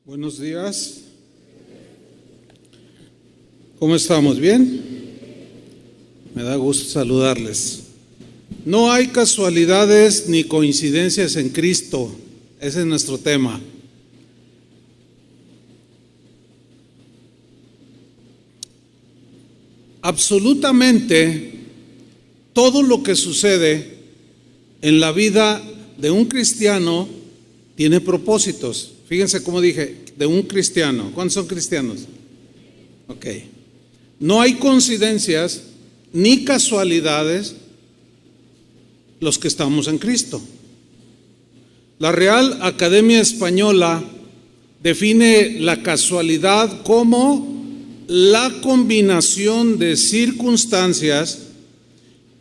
Buenos días. ¿Cómo estamos? ¿Bien? Me da gusto saludarles. No hay casualidades ni coincidencias en Cristo. Ese es nuestro tema. Absolutamente todo lo que sucede en la vida de un cristiano tiene propósitos. Fíjense cómo dije, de un cristiano. ¿Cuántos son cristianos? Ok. No hay coincidencias ni casualidades los que estamos en Cristo. La Real Academia Española define la casualidad como la combinación de circunstancias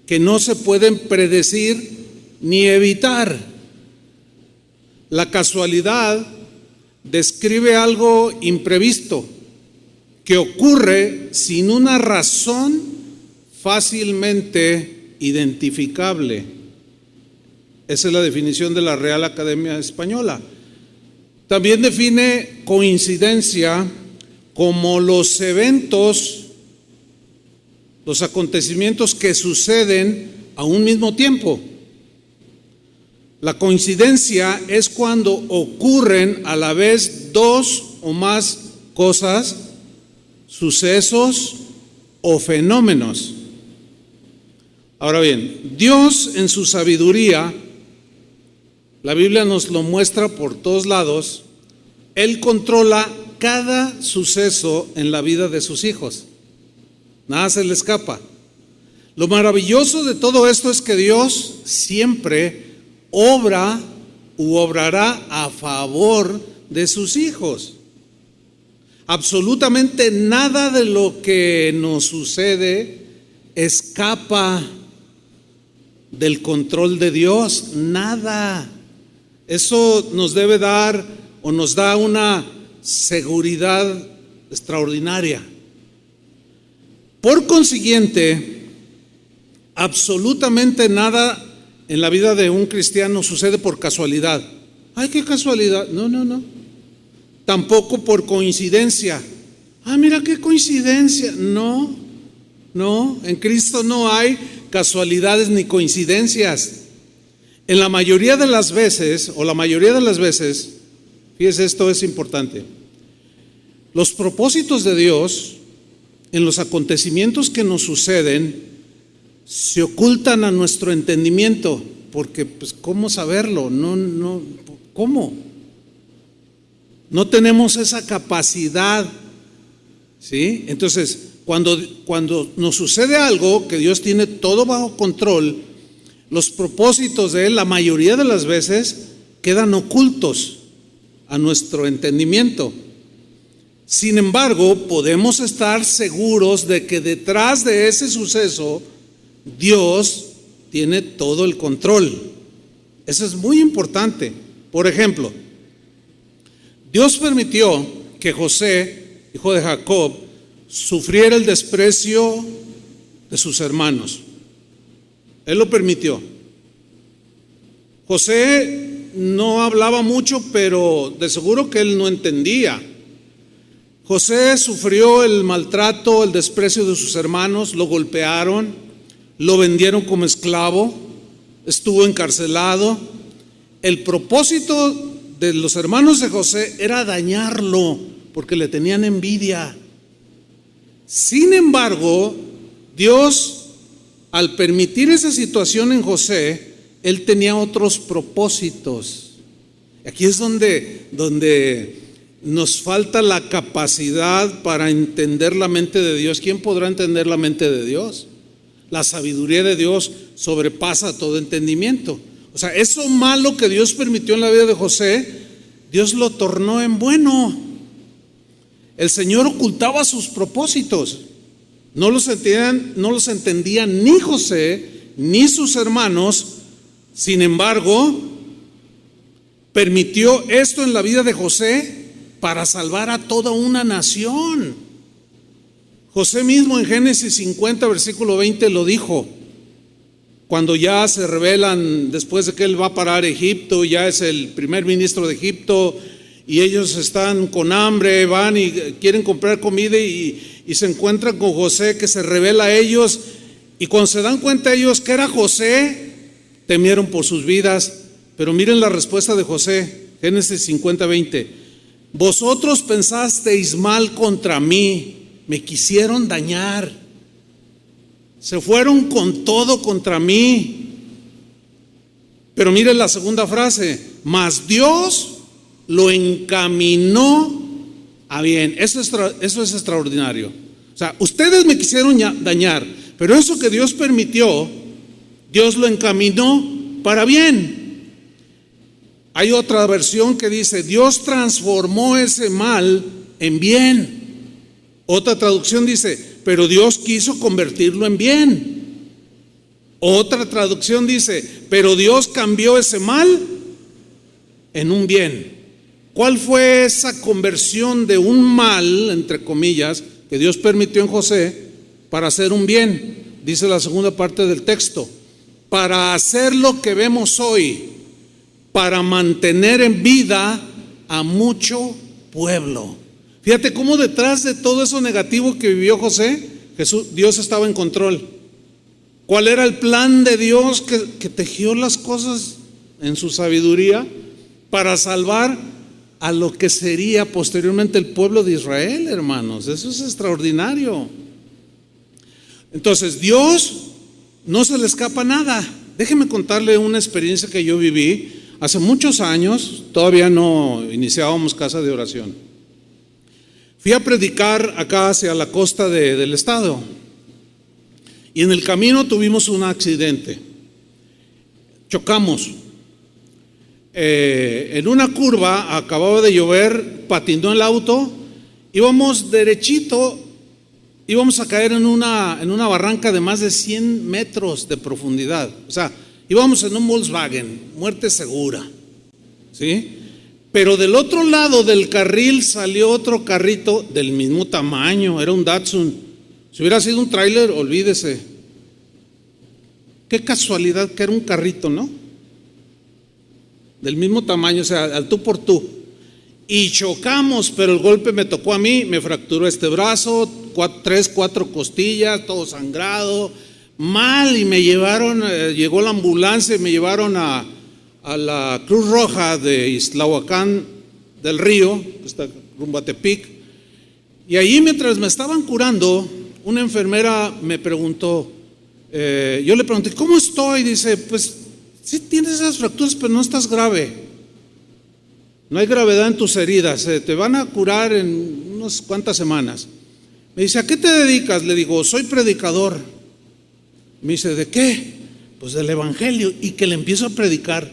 que no se pueden predecir ni evitar. La casualidad describe algo imprevisto que ocurre sin una razón fácilmente identificable. Esa es la definición de la Real Academia Española. También define coincidencia como los eventos, los acontecimientos que suceden a un mismo tiempo. La coincidencia es cuando ocurren a la vez dos o más cosas, sucesos o fenómenos. Ahora bien, Dios en su sabiduría, la Biblia nos lo muestra por todos lados, Él controla cada suceso en la vida de sus hijos. Nada se le escapa. Lo maravilloso de todo esto es que Dios siempre obra u obrará a favor de sus hijos. Absolutamente nada de lo que nos sucede escapa del control de Dios, nada. Eso nos debe dar o nos da una seguridad extraordinaria. Por consiguiente, absolutamente nada en la vida de un cristiano sucede por casualidad. ¡Ay, qué casualidad! No. Tampoco por coincidencia. ¡Ah, mira qué coincidencia! No. En Cristo no hay casualidades ni coincidencias. En la mayoría de las veces, fíjese, esto es importante. Los propósitos de Dios en los acontecimientos que nos suceden se ocultan a nuestro entendimiento, porque pues ¿cómo saberlo? ¿Cómo? No tenemos esa capacidad, ¿sí? Entonces, cuando nos sucede algo que Dios tiene todo bajo control, los propósitos de Él, la mayoría de las veces, quedan ocultos a nuestro entendimiento. Sin embargo, podemos estar seguros de que detrás de ese suceso Dios tiene todo el control. Eso es muy importante. Por ejemplo, Dios permitió que José, hijo de Jacob, sufriera el desprecio de sus hermanos. Él lo permitió. José no hablaba mucho, pero de seguro que él no entendía. José sufrió el maltrato, el desprecio de sus hermanos, lo golpearon, lo vendieron como esclavo, estuvo encarcelado. El propósito de los hermanos de José era dañarlo, porque le tenían envidia. Sin embargo, Dios, al permitir esa situación en José, Él tenía otros propósitos. Aquí es donde nos falta la capacidad para entender la mente de Dios. ¿Quién podrá entender la mente de Dios? La sabiduría de Dios sobrepasa todo entendimiento. O sea, eso malo que Dios permitió en la vida de José, Dios lo tornó en bueno. El Señor ocultaba sus propósitos. No los entendían ni José ni sus hermanos. Sin embargo, permitió esto en la vida de José para salvar a toda una nación. José mismo en Génesis 50, versículo 20 lo dijo. Cuando ya se revelan, después de que él va a parar a Egipto, ya es el primer ministro de Egipto, y ellos están con hambre, van y quieren comprar comida y se encuentran con José, que se revela a ellos, y cuando se dan cuenta ellos que era José, temieron por sus vidas. Pero miren la respuesta de José, Génesis 50:20. Vosotros pensasteis mal contra mí, me quisieron dañar, se fueron con todo contra mí. Pero miren la segunda frase, mas Dios lo encaminó a bien. Eso es extraordinario. O sea, ustedes me quisieron dañar, pero eso que Dios permitió, Dios lo encaminó para bien. Hay otra versión que dice, Dios transformó ese mal en bien. Otra traducción dice, pero Dios quiso convertirlo en bien. Otra traducción dice, pero Dios cambió ese mal en un bien. ¿Cuál fue esa conversión de un mal, entre comillas, que Dios permitió en José para hacer un bien? Dice la segunda parte del texto, para hacer lo que vemos hoy, para mantener en vida a mucho pueblo. Fíjate cómo detrás de todo eso negativo que vivió José, Dios estaba en control. ¿Cuál era el plan de Dios que tejió las cosas en su sabiduría para salvar a lo que sería posteriormente el pueblo de Israel, hermanos? Eso es extraordinario. Entonces, Dios no se le escapa nada. Déjeme contarle una experiencia que yo viví hace muchos años. Todavía no iniciábamos casa de oración. Fui a predicar acá hacia la costa del estado, y en el camino tuvimos un accidente. Chocamos. En una curva, acababa de llover, patinó el auto, íbamos derechito, íbamos a caer en una barranca de más de 100 metros de profundidad. O sea, íbamos en un Volkswagen, muerte segura, ¿sí? Pero del otro lado del carril salió otro carrito del mismo tamaño, era un Datsun. Si hubiera sido un tráiler, olvídese. Qué casualidad que era un carrito, ¿no? Del mismo tamaño, o sea, al tú por tú. Y chocamos, pero el golpe me tocó a mí, me fracturó este brazo, 4 costillas, todo sangrado, mal, y me llevaron, llegó la ambulancia y me llevaron a la Cruz Roja de Islahuacán del Río, que está rumbo a Tepic. Y ahí, mientras me estaban curando, una enfermera me preguntó, yo le pregunté, ¿cómo estoy? Dice, pues sí tienes esas fracturas, pero no estás grave. No hay gravedad en tus heridas, te van a curar en unas cuantas semanas. Me dice, ¿a qué te dedicas? Le digo, soy predicador. Me dice, ¿de qué? Pues del evangelio. Y que le empiezo a predicar.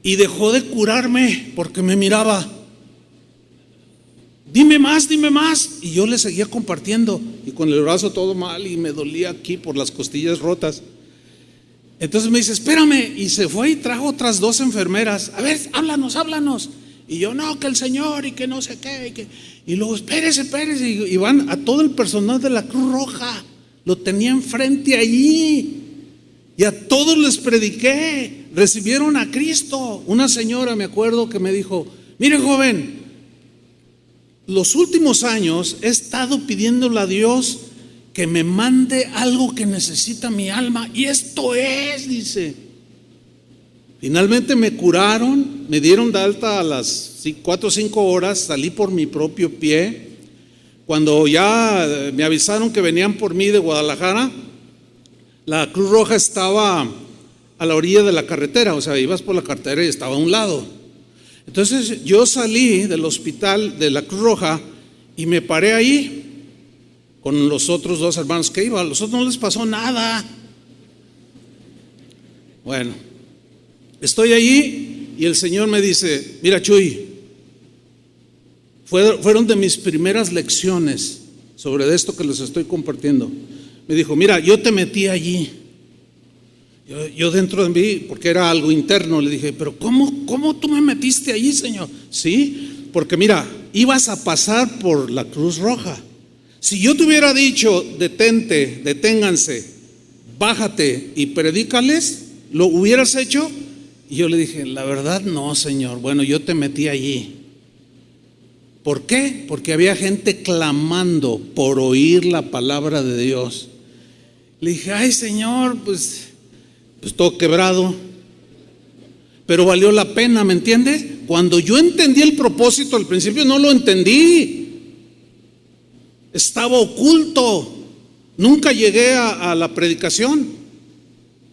Y dejó de curarme porque me miraba. Dime más, dime más. Y yo le seguía compartiendo, y con el brazo todo mal, y me dolía aquí por las costillas rotas. Entonces me dice, espérame, y se fue y trajo otras 2 enfermeras. A ver, háblanos. Y yo, no, que el Señor, y que no sé qué, y luego, espérese, y van a todo el personal de la Cruz Roja, lo tenía enfrente allí, y a todos les prediqué, recibieron a Cristo. Una señora, me acuerdo, que me dijo, mire, joven, los últimos años he estado pidiéndole a Dios que me mande algo que necesita mi alma, y esto es, dice. Finalmente me curaron, me dieron de alta a las 4 o 5 horas, salí por mi propio pie. Cuando ya me avisaron que venían por mí de Guadalajara, la Cruz Roja estaba a la orilla de la carretera, o sea, ibas por la carretera y estaba a un lado. Entonces yo salí del hospital de la Cruz Roja y me paré ahí con los otros 2 hermanos que iban. A los otros no les pasó nada. Bueno, estoy allí y el Señor me dice, mira, Chuy, fueron de mis primeras lecciones sobre esto que les estoy compartiendo. Me dijo, mira, yo te metí allí. Yo dentro de mí, porque era algo interno, le dije, pero ¿cómo tú me metiste allí, Señor? Sí, porque mira, ibas a pasar por la Cruz Roja. Si yo te hubiera dicho, deténganse, bájate y predícales, ¿lo hubieras hecho? Y yo le dije, la verdad no, Señor. Bueno, yo te metí allí. ¿Por qué? Porque había gente clamando por oír la palabra de Dios. Le dije, ay, Señor, pues todo quebrado, pero valió la pena, ¿me entiende? Cuando yo entendí el propósito, al principio no lo entendí, estaba oculto, nunca llegué a la predicación,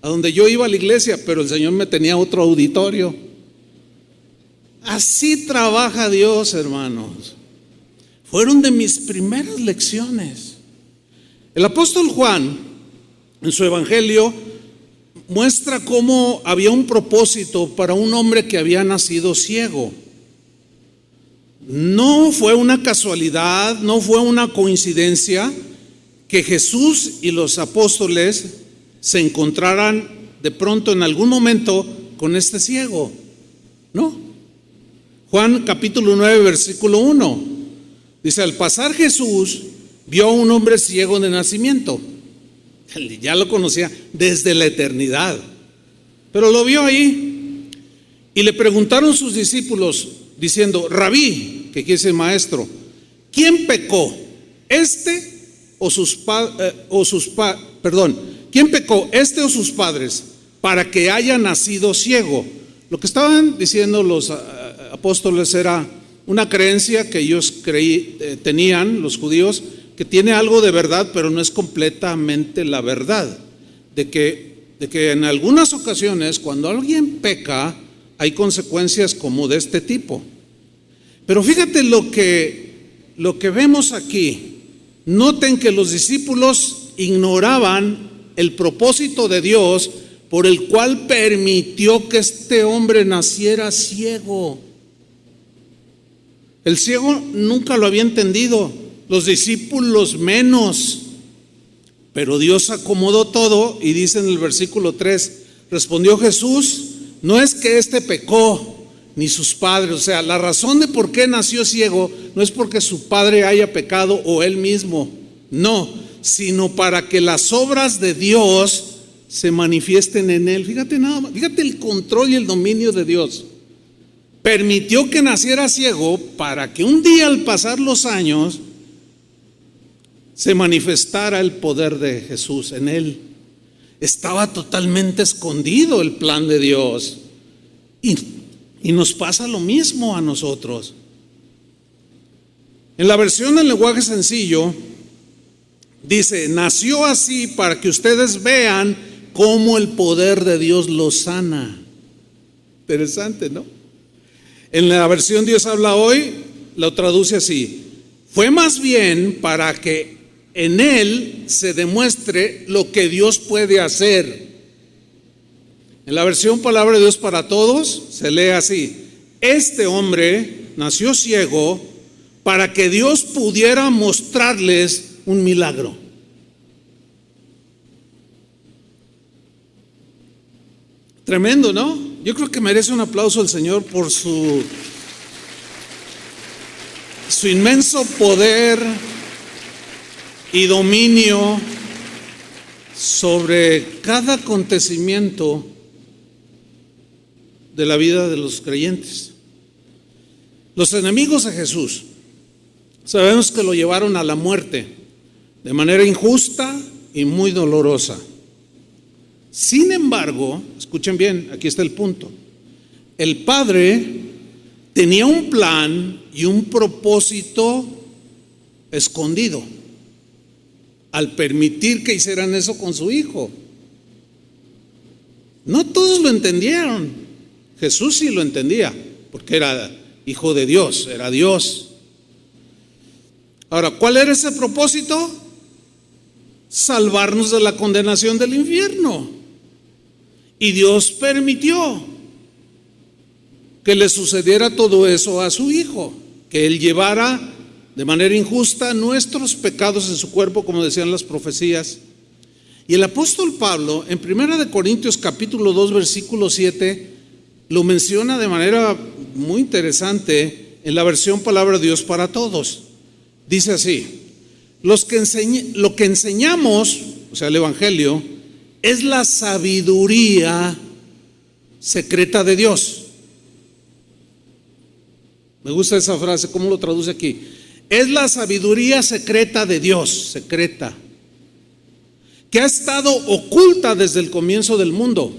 a donde yo iba a la iglesia, pero el Señor me tenía otro auditorio. Así trabaja Dios, hermanos. Fueron de mis primeras lecciones. El apóstol Juan, en su evangelio, muestra cómo había un propósito para un hombre que había nacido ciego. No fue una casualidad, no fue una coincidencia que Jesús y los apóstoles se encontraran de pronto en algún momento con este ciego. No. Juan capítulo 9, versículo 1. Dice, al pasar Jesús vio a un hombre ciego de nacimiento. Ya lo conocía desde la eternidad, pero lo vio ahí. Y le preguntaron sus discípulos diciendo, Rabí, que quiere decir maestro, ¿quién pecó? ¿Quién pecó, este o sus padres, para que haya nacido ciego? Lo que estaban diciendo los apóstoles era una creencia que ellos tenían, los judíos, que tiene algo de verdad, pero no es completamente la verdad, de que en algunas ocasiones cuando alguien peca hay consecuencias como de este tipo. Pero fíjate lo que vemos aquí. Noten que los discípulos ignoraban el propósito de Dios por el cual permitió que este hombre naciera ciego. El ciego nunca lo había entendido, los discípulos menos, pero Dios acomodó todo y dice en el versículo 3, respondió Jesús, no es que éste pecó, ni sus padres, o sea, la razón de por qué nació ciego no es porque su padre haya pecado o él mismo, no, sino para que las obras de Dios se manifiesten en él. Fíjate nada más, fíjate el control y el dominio de Dios. Permitió que naciera ciego para que un día al pasar los años se manifestara el poder de Jesús en él. Estaba totalmente escondido el plan de Dios. Y nos pasa lo mismo a nosotros. En la versión en lenguaje sencillo, dice, nació así para que ustedes vean cómo el poder de Dios lo sana. Interesante, ¿no? En la versión Dios habla hoy, lo traduce así, fue más bien para que en él se demuestre lo que Dios puede hacer. En la versión Palabra de Dios para Todos se lee así, este hombre nació ciego para que Dios pudiera mostrarles un milagro. Tremendo, ¿no? Yo creo que merece un aplauso al Señor por su inmenso poder y dominio sobre cada acontecimiento de la vida de los creyentes. Los enemigos de Jesús, sabemos que lo llevaron a la muerte de manera injusta y muy dolorosa. Sin embargo, escuchen bien, aquí está el punto. El Padre tenía un plan y un propósito escondido al permitir que hicieran eso con su Hijo. No todos lo entendieron. Jesús sí lo entendía, porque era Hijo de Dios, era Dios. Ahora, ¿cuál era ese propósito? Salvarnos de la condenación del infierno. Y Dios permitió que le sucediera todo eso a su Hijo, que Él llevara de manera injusta nuestros pecados en su cuerpo, como decían las profecías. Y el apóstol Pablo, en 1 Corintios capítulo 2, versículo 7, lo menciona de manera muy interesante en la versión Palabra de Dios para Todos. Dice así, lo que enseñamos, o sea, el Evangelio, es la sabiduría secreta de Dios. Me gusta esa frase, ¿cómo lo traduce aquí? Es la sabiduría secreta de Dios, secreta, que ha estado oculta desde el comienzo del mundo.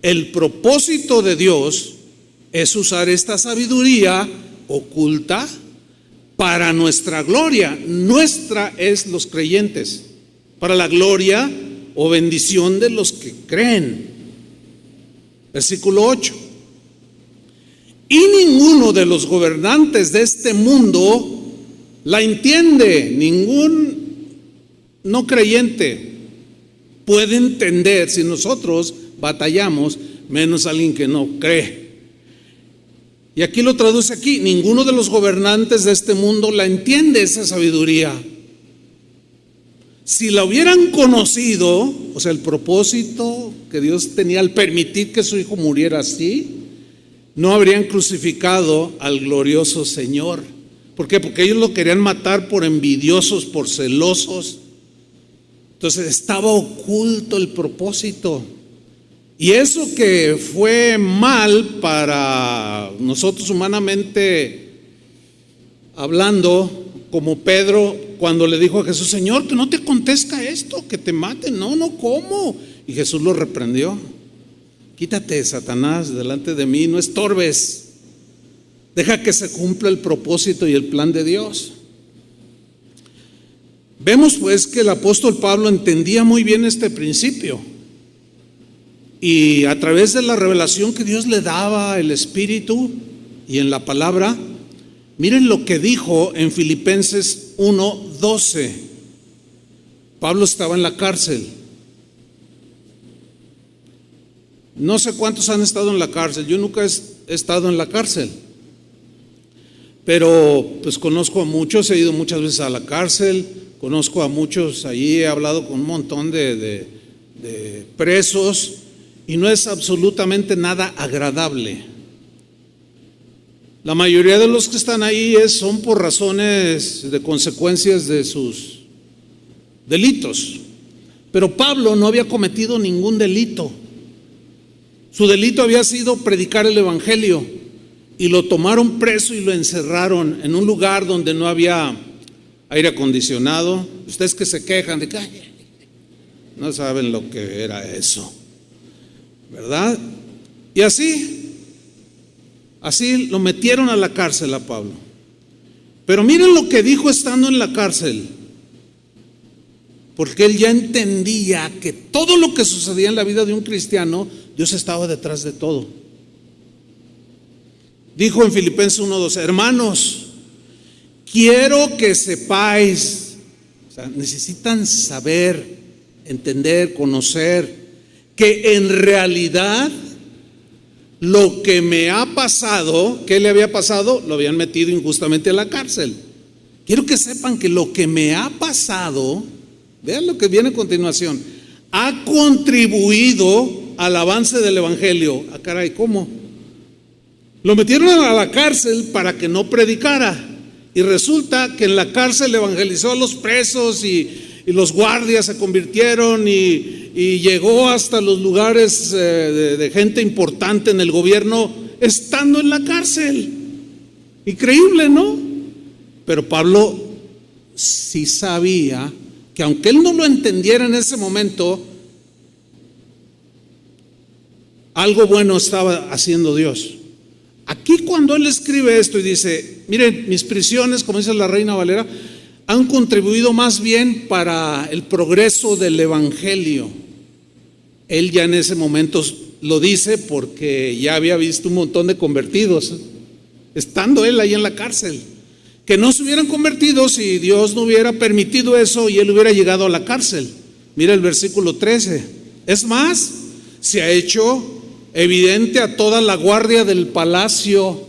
El propósito de Dios es usar esta sabiduría oculta para nuestra gloria. Nuestra es los creyentes, para la gloria o bendición de los que creen. Versículo 8. Y ninguno de los gobernantes de este mundo la entiende. Ningún no creyente puede entender. Si nosotros batallamos, menos alguien que no cree. Y aquí lo traduce aquí: ninguno de los gobernantes de este mundo la entiende, esa sabiduría. Si la hubieran conocido, o sea, el propósito que Dios tenía al permitir que su hijo muriera así, no habrían crucificado al glorioso Señor. ¿Por qué? Porque ellos lo querían matar por envidiosos, por celosos. Entonces estaba oculto el propósito. Y eso que fue mal para nosotros humanamente hablando, como Pedro cuando le dijo a Jesús: Señor, que no te acontezca esto, que te maten. No, ¿cómo? Y Jesús lo reprendió: quítate, Satanás, delante de mí, no estorbes. Deja que se cumpla el propósito y el plan de Dios. Vemos pues que el apóstol Pablo entendía muy bien este principio. Y a través de la revelación que Dios le daba, el Espíritu y en la palabra, miren lo que dijo en Filipenses 1:12. Pablo estaba en la cárcel. No sé cuántos han estado en la cárcel. Yo nunca he estado en la cárcel, pero pues conozco a muchos, he ido muchas veces a la cárcel, conozco a muchos allí, he hablado con un montón de presos, y no es absolutamente nada agradable. La mayoría de los que están ahí son por razones de consecuencias de sus delitos. Pero Pablo no había cometido ningún delito. Su delito había sido predicar el evangelio, y lo tomaron preso y lo encerraron en un lugar donde no había aire acondicionado. Ustedes que se quejan de que no saben lo que era eso, ¿verdad? Y así lo metieron a la cárcel a Pablo. Pero miren lo que dijo estando en la cárcel, porque él ya entendía que todo lo que sucedía en la vida de un cristiano, Dios estaba detrás de todo. Dijo en Filipenses 1:12: hermanos, quiero que sepáis, o sea, necesitan saber, entender, conocer, que en realidad lo que me ha pasado, ¿qué le había pasado? Lo habían metido injustamente a la cárcel. Quiero que sepan que lo que me ha pasado, vean lo que viene a continuación, ha contribuido al avance del evangelio. Ah, caray, ¿cómo? Lo metieron a la cárcel para que no predicara, y resulta que en la cárcel evangelizó a los presos, y los guardias se convirtieron, y llegó hasta los lugares de gente importante en el gobierno estando en la cárcel. Increíble, ¿no? Pero Pablo sí sabía que aunque él no lo entendiera en ese momento, algo bueno estaba haciendo Dios. Aquí cuando él escribe esto y dice: miren, mis prisiones, como dice la Reina Valera, han contribuido más bien para el progreso del evangelio. Él ya en ese momento lo dice porque ya había visto un montón de convertidos, estando él ahí en la cárcel, que no se hubieran convertido si Dios no hubiera permitido eso y él hubiera llegado a la cárcel. Mira el versículo 13. Es más, se ha hecho evidente a toda la guardia del palacio.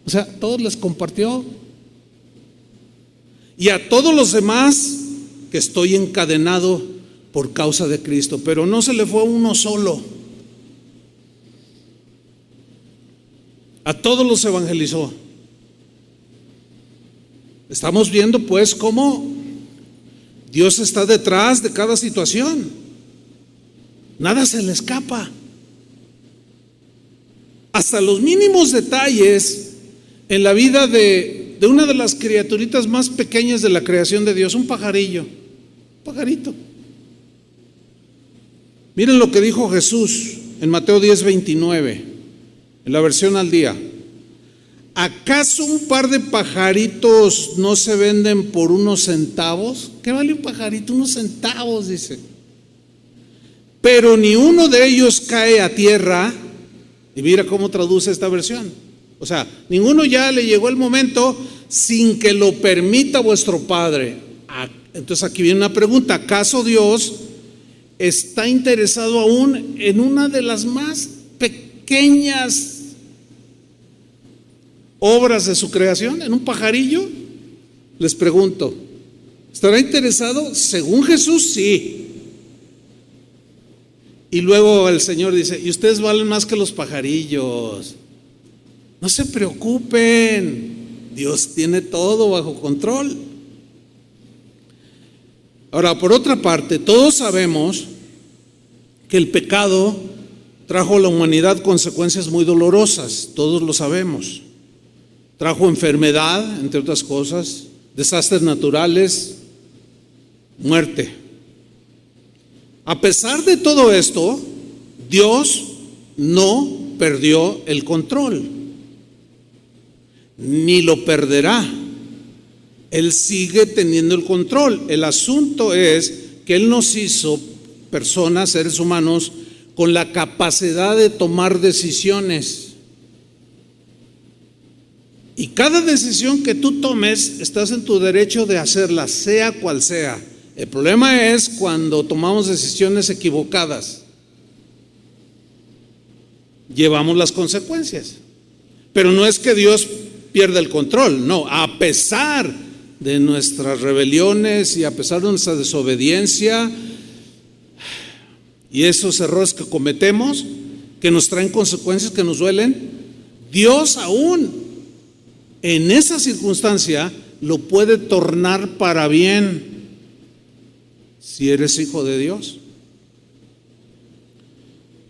O sea, todos les compartió. Y a todos los demás que estoy encadenado por causa de Cristo. Pero no se le fue uno solo. A todos los evangelizó. Estamos viendo pues cómo Dios está detrás de cada situación. Nada se le escapa. hasta los mínimos detalles en la vida de una de las criaturitas más pequeñas de la creación de Dios, un pajarillo, un pajarito. Miren lo que dijo Jesús en Mateo 10:29, en la versión al día. ¿Acaso un par de pajaritos no se venden por unos centavos? ¿Qué vale un pajarito? Unos centavos, dice. Pero ni uno de ellos cae a tierra. Y mira cómo traduce esta versión. O sea, ninguno ya le llegó el momento sin que lo permita vuestro Padre. Entonces aquí viene una pregunta. ¿Acaso Dios está interesado aún en una de las más pequeñas obras de su creación, en un pajarillo? Les pregunto, ¿estará interesado? Según Jesús, sí. Y luego el Señor dice, y ustedes valen más que los pajarillos. No se preocupen, Dios tiene todo bajo control. Ahora, por otra parte, todos sabemos que el pecado trajo a la humanidad consecuencias muy dolorosas, todos lo sabemos. Trajo enfermedad, entre otras cosas, desastres naturales, muerte. A pesar de todo esto, Dios no perdió el control, ni lo perderá. Él sigue teniendo el control. El asunto es que Él nos hizo personas, seres humanos, con la capacidad de tomar decisiones. Y cada decisión que tú tomes, estás en tu derecho de hacerla, sea cual sea. El problema es cuando tomamos decisiones equivocadas. Llevamos las consecuencias. Pero no es que Dios pierda el control, no. A pesar de nuestras rebeliones y a pesar de nuestra desobediencia y esos errores que cometemos, que nos traen consecuencias que nos duelen, Dios aún en esa circunstancia lo puede tornar para bien si eres hijo de Dios.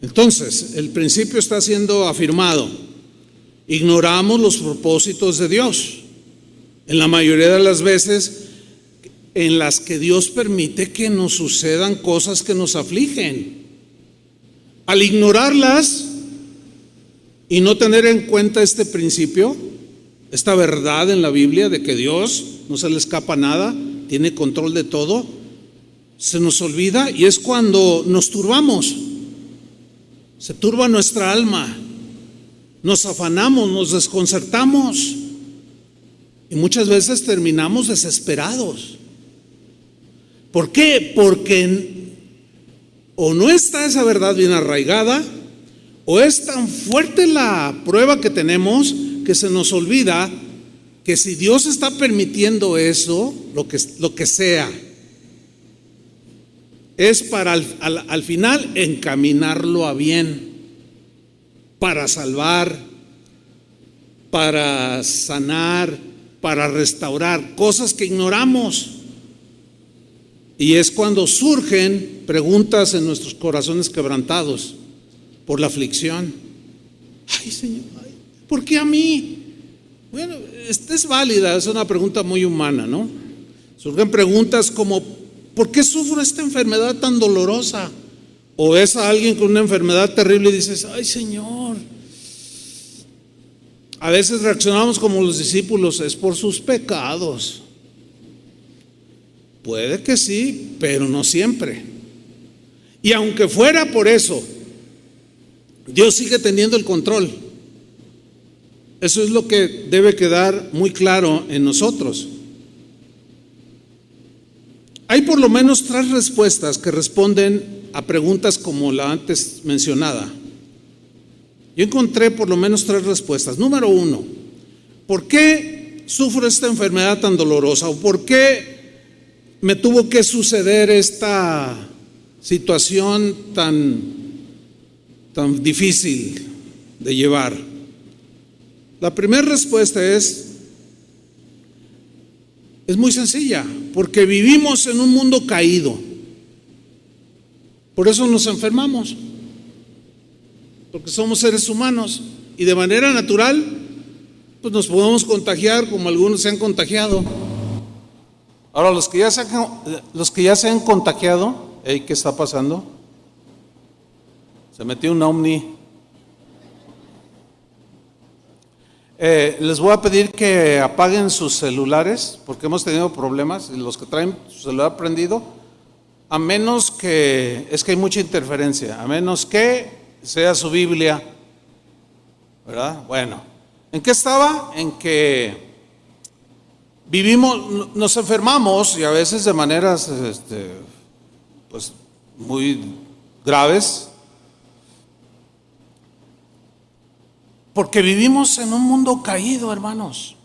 Entonces, el principio está siendo afirmado. Ignoramos los propósitos de Dios en la mayoría de las veces en las que Dios permite que nos sucedan cosas que nos afligen. Al ignorarlas y no tener en cuenta este principio, esta verdad en la Biblia de que Dios no se le escapa nada, tiene control de todo, se nos olvida y es cuando nos turbamos. Se turba nuestra alma, nos afanamos, nos desconcertamos y muchas veces terminamos desesperados. ¿Por qué? Porque o no está esa verdad bien arraigada, o es tan fuerte la prueba que tenemos que se nos olvida que si Dios está permitiendo eso, lo que sea, es para al final encaminarlo a bien, para salvar, para sanar, para restaurar, cosas que ignoramos. Y es cuando surgen preguntas en nuestros corazones quebrantados por la aflicción. Ay, Señor, ¿por qué a mí? Bueno, esta es válida, es una pregunta muy humana, ¿no? Surgen preguntas como, ¿por qué sufro esta enfermedad tan dolorosa? O ves a alguien con una enfermedad terrible y dices, ay, Señor. A veces reaccionamos como los discípulos, es por sus pecados. Puede que sí, pero no siempre. Y aunque fuera por eso, Dios sigue teniendo el control. Eso es lo que debe quedar muy claro en nosotros. Hay por lo menos 3 respuestas que responden a preguntas como la antes mencionada. Yo encontré por lo menos 3 respuestas. Número 1, ¿por qué sufro esta enfermedad tan dolorosa? ¿O por qué me tuvo que suceder esta situación tan difícil de llevar? La primera respuesta es muy sencilla, porque vivimos en un mundo caído. Por eso nos enfermamos, porque somos seres humanos. y de manera natural, pues nos podemos contagiar como algunos se han contagiado. Ahora, los que ya se han contagiado, ¿qué está pasando? Se metió un ovni. Les voy a pedir que apaguen sus celulares porque hemos tenido problemas. Los que traen su celular prendido, a menos que, es que hay mucha interferencia, a menos que sea su Biblia, ¿verdad? Bueno, ¿en qué estaba? En que vivimos, nos enfermamos y a veces de maneras pues muy graves, porque vivimos en un mundo caído, hermanos.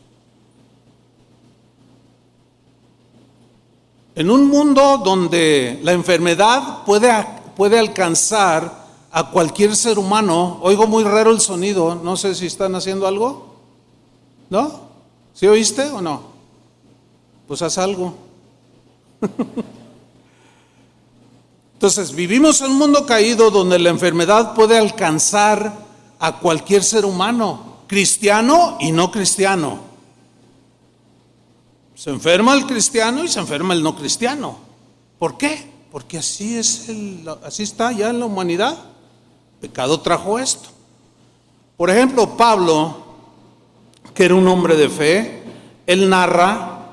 En un mundo donde la enfermedad puede alcanzar a cualquier ser humano. Oigo muy raro el sonido, no sé si están haciendo algo. ¿No? ¿Sí oíste o no? Pues haz algo. Entonces, vivimos en un mundo caído donde la enfermedad puede alcanzar a cualquier ser humano, cristiano y no cristiano. Se enferma el cristiano y se enferma el no cristiano. ¿Por qué? Porque así está ya en la humanidad. El pecado trajo esto. Por ejemplo, Pablo, que era un hombre de fe, él narra,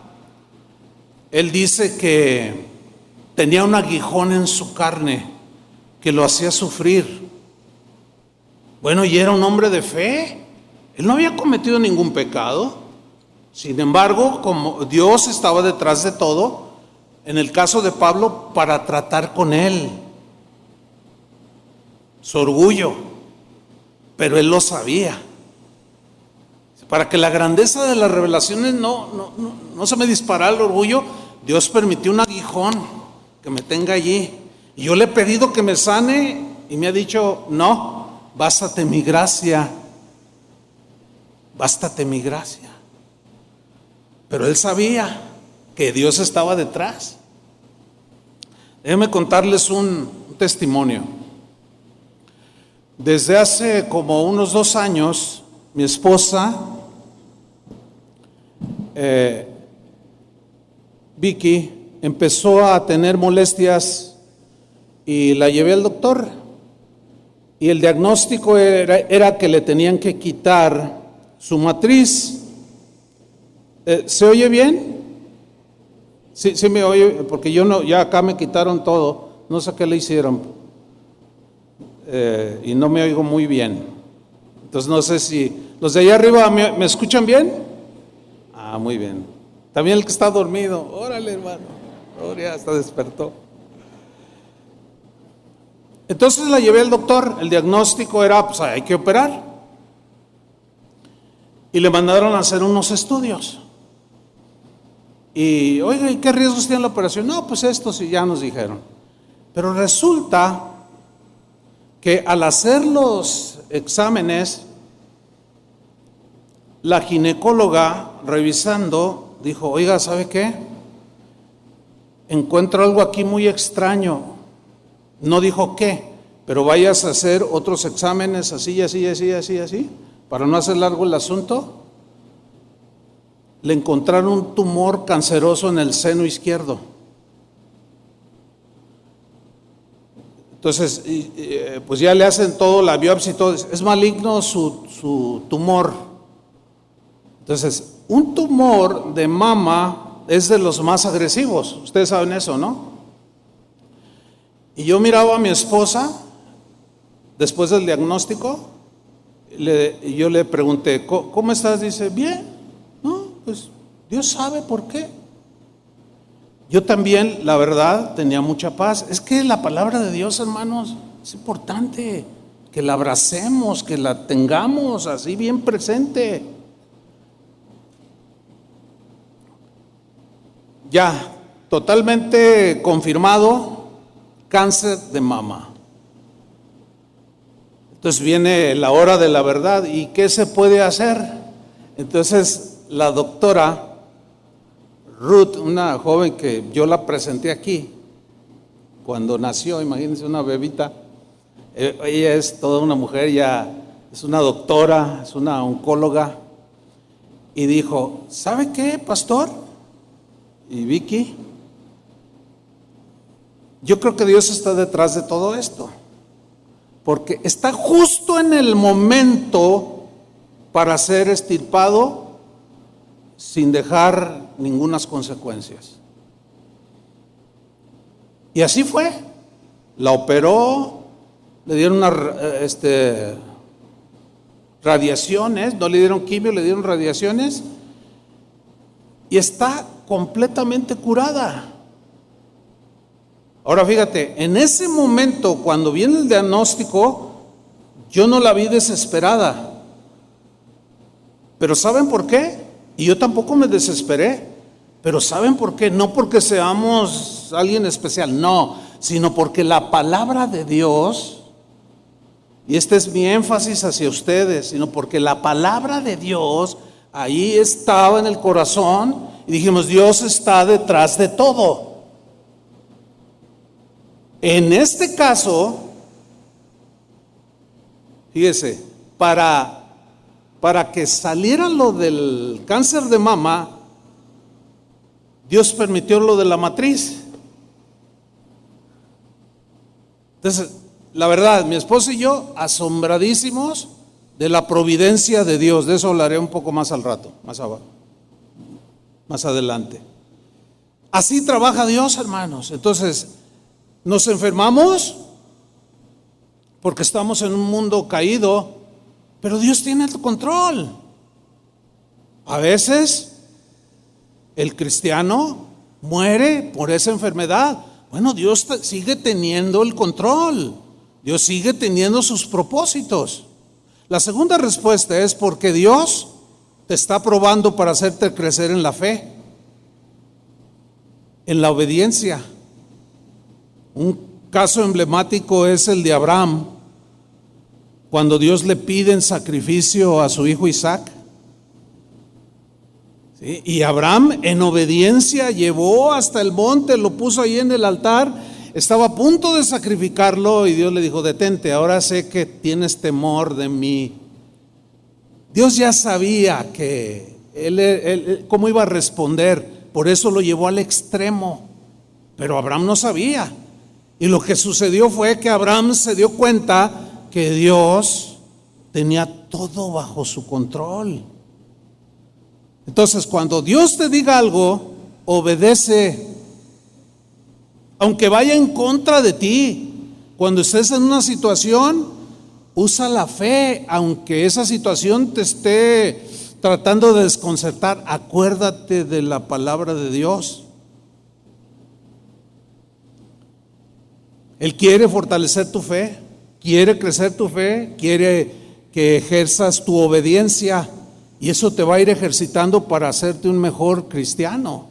él dice que tenía un aguijón en su carne que lo hacía sufrir. Bueno, y era un hombre de fe. Él no había cometido ningún pecado. Sin embargo, como Dios estaba detrás de todo, en el caso de Pablo, para tratar con él, su orgullo, pero él lo sabía. Para que la grandeza de las revelaciones no se me disparara el orgullo, Dios permitió un aguijón que me tenga allí. Y yo le he pedido que me sane y me ha dicho, no, bástate mi gracia, bástate mi gracia. Pero él sabía que Dios estaba detrás. Déjenme contarles un testimonio. Desde hace como unos 2 años, mi esposa, Vicky, empezó a tener molestias y la llevé al doctor. Y el diagnóstico era que le tenían que quitar su matriz. ¿Se oye bien? Sí me oye, porque ya acá me quitaron todo, no sé qué le hicieron, y no me oigo muy bien. Entonces no sé si los de allá arriba me escuchan bien. Ah, muy bien. También el que está dormido, órale hermano, ya hasta despertó. Entonces la llevé al doctor, el diagnóstico era, pues hay que operar, y le mandaron a hacer unos estudios. Y, oiga, ¿y qué riesgos tiene la operación? No, pues estos y ya nos dijeron. Pero resulta que al hacer los exámenes, la ginecóloga revisando dijo, oiga, ¿sabe qué? Encuentro algo aquí muy extraño. No dijo qué, pero vayas a hacer otros exámenes así, para no hacer largo el asunto. Le encontraron un tumor canceroso en el seno izquierdo. Entonces, pues ya le hacen todo, la biopsia y todo. Es maligno su tumor. Entonces, un tumor de mama es de los más agresivos. Ustedes saben eso, ¿no? Y yo miraba a mi esposa después del diagnóstico. Y yo le pregunté, ¿cómo estás? Dice, bien. Pues Dios sabe por qué. Yo también, la verdad, tenía mucha paz. Es que la palabra de Dios, hermanos, es importante que la abracemos, que la tengamos así bien presente. Ya, totalmente confirmado, cáncer de mama. Entonces viene la hora de la verdad. ¿Y qué se puede hacer? Entonces la doctora Ruth, una joven que yo la presenté aquí cuando nació, imagínense, una bebita, ella es toda una mujer ya es una doctora, es una oncóloga, y dijo: ¿sabe qué, pastor? Y Vicky, yo creo que Dios está detrás de todo esto, porque está justo en el momento para ser extirpado sin dejar ninguna consecuencias. Y así fue. La operó, le dieron radiaciones, no le dieron quimio, le dieron radiaciones, y está completamente curada. Ahora fíjate, en ese momento, cuando viene el diagnóstico, yo no la vi desesperada. Pero ¿saben por qué? Y yo tampoco me desesperé. Pero ¿saben por qué? No porque seamos alguien especial, no, sino porque la palabra de Dios, y este es mi énfasis hacia ustedes, sino porque la palabra de Dios ahí estaba en el corazón, y dijimos: Dios está detrás de todo. En este caso, fíjese, para que saliera lo del cáncer de mama, Dios permitió lo de la matriz. Entonces, la verdad, mi esposa y yo asombradísimos de la providencia de Dios. De eso hablaré un poco más al rato, más adelante. Así trabaja Dios, hermanos. Entonces, nos enfermamos porque estamos en un mundo caído, pero Dios tiene el control. A veces el cristiano muere por esa enfermedad. Bueno, Dios sigue teniendo el control. Dios sigue teniendo sus propósitos. La segunda respuesta es porque Dios te está probando para hacerte crecer en la fe, en la obediencia. Un caso emblemático es el de Abraham, cuando Dios le pide en sacrificio a su hijo Isaac. ¿Sí? Y Abraham en obediencia llevó hasta el monte, lo puso ahí en el altar, estaba a punto de sacrificarlo y Dios le dijo: detente, ahora sé que tienes temor de mí. Dios ya sabía que él cómo iba a responder, por eso lo llevó al extremo, pero Abraham no sabía. Y lo que sucedió fue que Abraham se dio cuenta que Dios tenía todo bajo su control. Entonces, cuando Dios te diga algo, obedece, aunque vaya en contra de ti. Cuando estés en una situación, usa la fe, aunque esa situación te esté tratando de desconcertar. Acuérdate de la palabra de Dios. Él quiere fortalecer tu fe, quiere crecer tu fe, quiere que ejerzas tu obediencia, y eso te va a ir ejercitando para hacerte un mejor cristiano.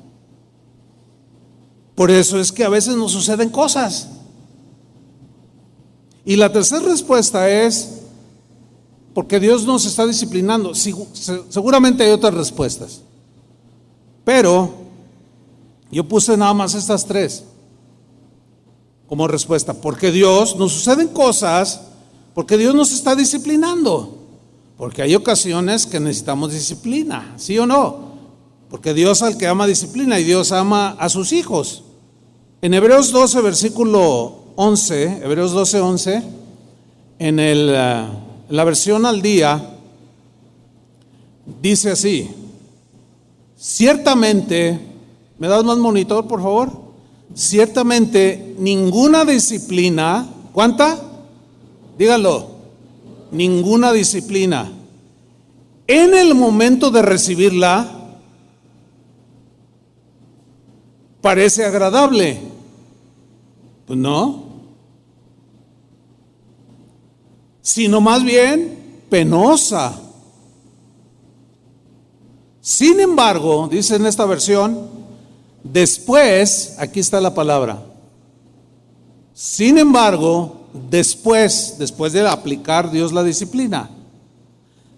Por eso es que a veces nos suceden cosas. Y la tercera respuesta es porque Dios nos está disciplinando. Seguramente hay otras respuestas, pero yo puse nada más estas tres como respuesta. Porque Dios, nos suceden cosas porque Dios nos está disciplinando. Porque hay ocasiones que necesitamos disciplina, ¿sí o no? Porque Dios al que ama disciplina, y Dios ama a sus hijos. En Hebreos 12, versículo 11, Hebreos 12, 11, en la versión al día, dice así: ciertamente, ¿me das más monitor, por favor? Ciertamente ninguna disciplina, ¿cuánta? Díganlo. Ninguna disciplina, en el momento de recibirla, parece agradable. Pues no, sino más bien penosa. Sin embargo, dice en esta versión, después, aquí está la palabra, sin embargo, después de aplicar Dios la disciplina.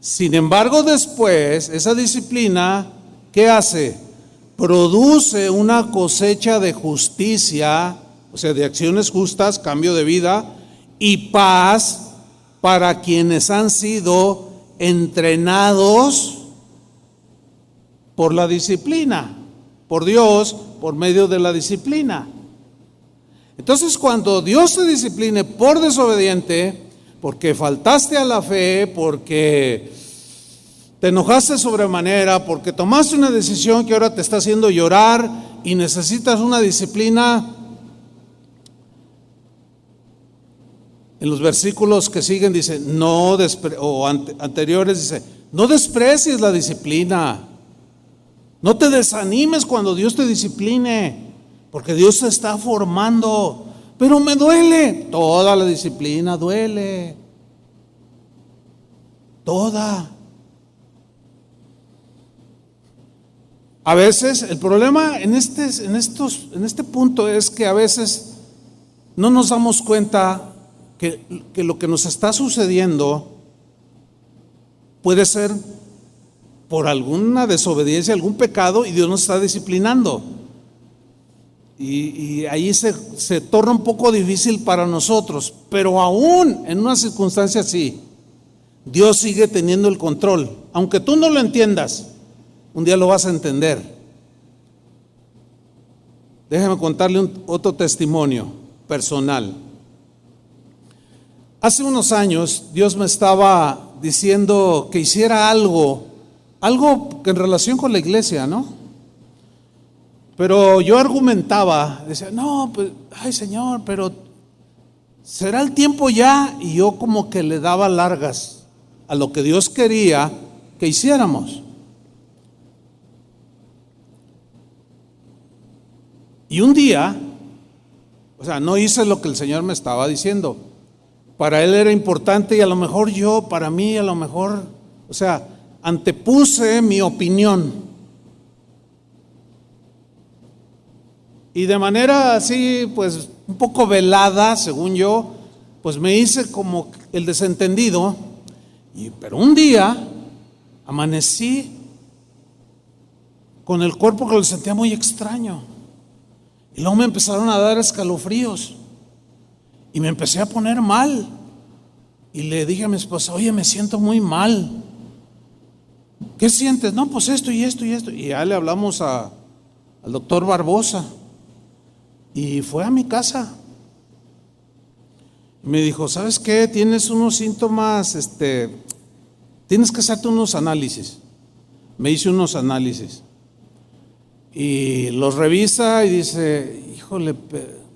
Sin embargo, después, esa disciplina, ¿qué hace? Produce una cosecha de justicia, o sea, de acciones justas, cambio de vida y paz para quienes han sido entrenados por la disciplina, por Dios, por medio de la disciplina. Entonces, cuando Dios te discipline por desobediente, porque faltaste a la fe, porque te enojaste sobremanera, porque tomaste una decisión que ahora te está haciendo llorar y necesitas una disciplina, en los versículos que siguen dice, anteriores dice, no desprecies la disciplina, no te desanimes cuando Dios te discipline, porque Dios te está formando. Pero me duele, toda la disciplina duele, toda. A veces el problema en este punto es que a veces no nos damos cuenta que lo que nos está sucediendo puede ser por alguna desobediencia, algún pecado, y Dios nos está disciplinando. Y ahí se torna un poco difícil para nosotros, pero aún en una circunstancia así, Dios sigue teniendo el control. Aunque tú no lo entiendas, un día lo vas a entender. Déjame contarle otro testimonio personal. Hace unos años Dios me estaba diciendo que hiciera algo que en relación con la iglesia, ¿no? Pero yo argumentaba, decía, no, pues, ay Señor, pero ¿será el tiempo ya? Y yo como que le daba largas a lo que Dios quería que hiciéramos. Y un día, o sea, no hice lo que el Señor me estaba diciendo. Para Él era importante y a lo mejor para mí, o sea, antepuse mi opinión. Y de manera así, pues un poco velada, según yo, pues me hice como el desentendido. Pero un día amanecí con el cuerpo que lo sentía muy extraño. Y luego me empezaron a dar escalofríos. Y me empecé a poner mal. Y le dije a mi esposa, oye, me siento muy mal. ¿Qué sientes? No, pues esto y esto y esto. Y ya le hablamos al doctor Barbosa. Y fue a mi casa. Me dijo, ¿sabes qué? Tienes unos síntomas, tienes que hacerte unos análisis. Me hice unos análisis. Y los revisa y dice, híjole,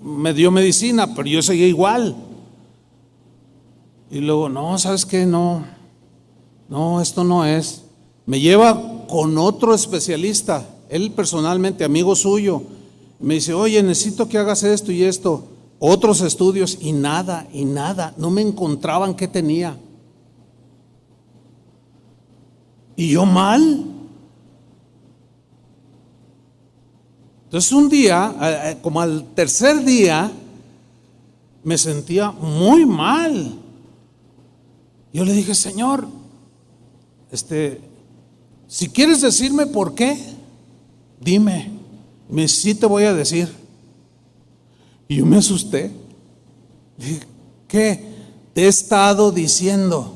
me dio medicina, pero yo seguía igual. Y luego, no, ¿sabes qué? No, esto no es. Me lleva con otro especialista, él personalmente, amigo suyo. Me dice, oye, necesito que hagas esto y esto. Otros estudios y nada, no me encontraban qué tenía. Y yo mal. Entonces un día, como al tercer día, me sentía muy mal. Yo le dije, Señor, si quieres decirme por qué, dime. Sí te voy a decir. Y yo me asusté. Dije, ¿qué? Te he estado diciendo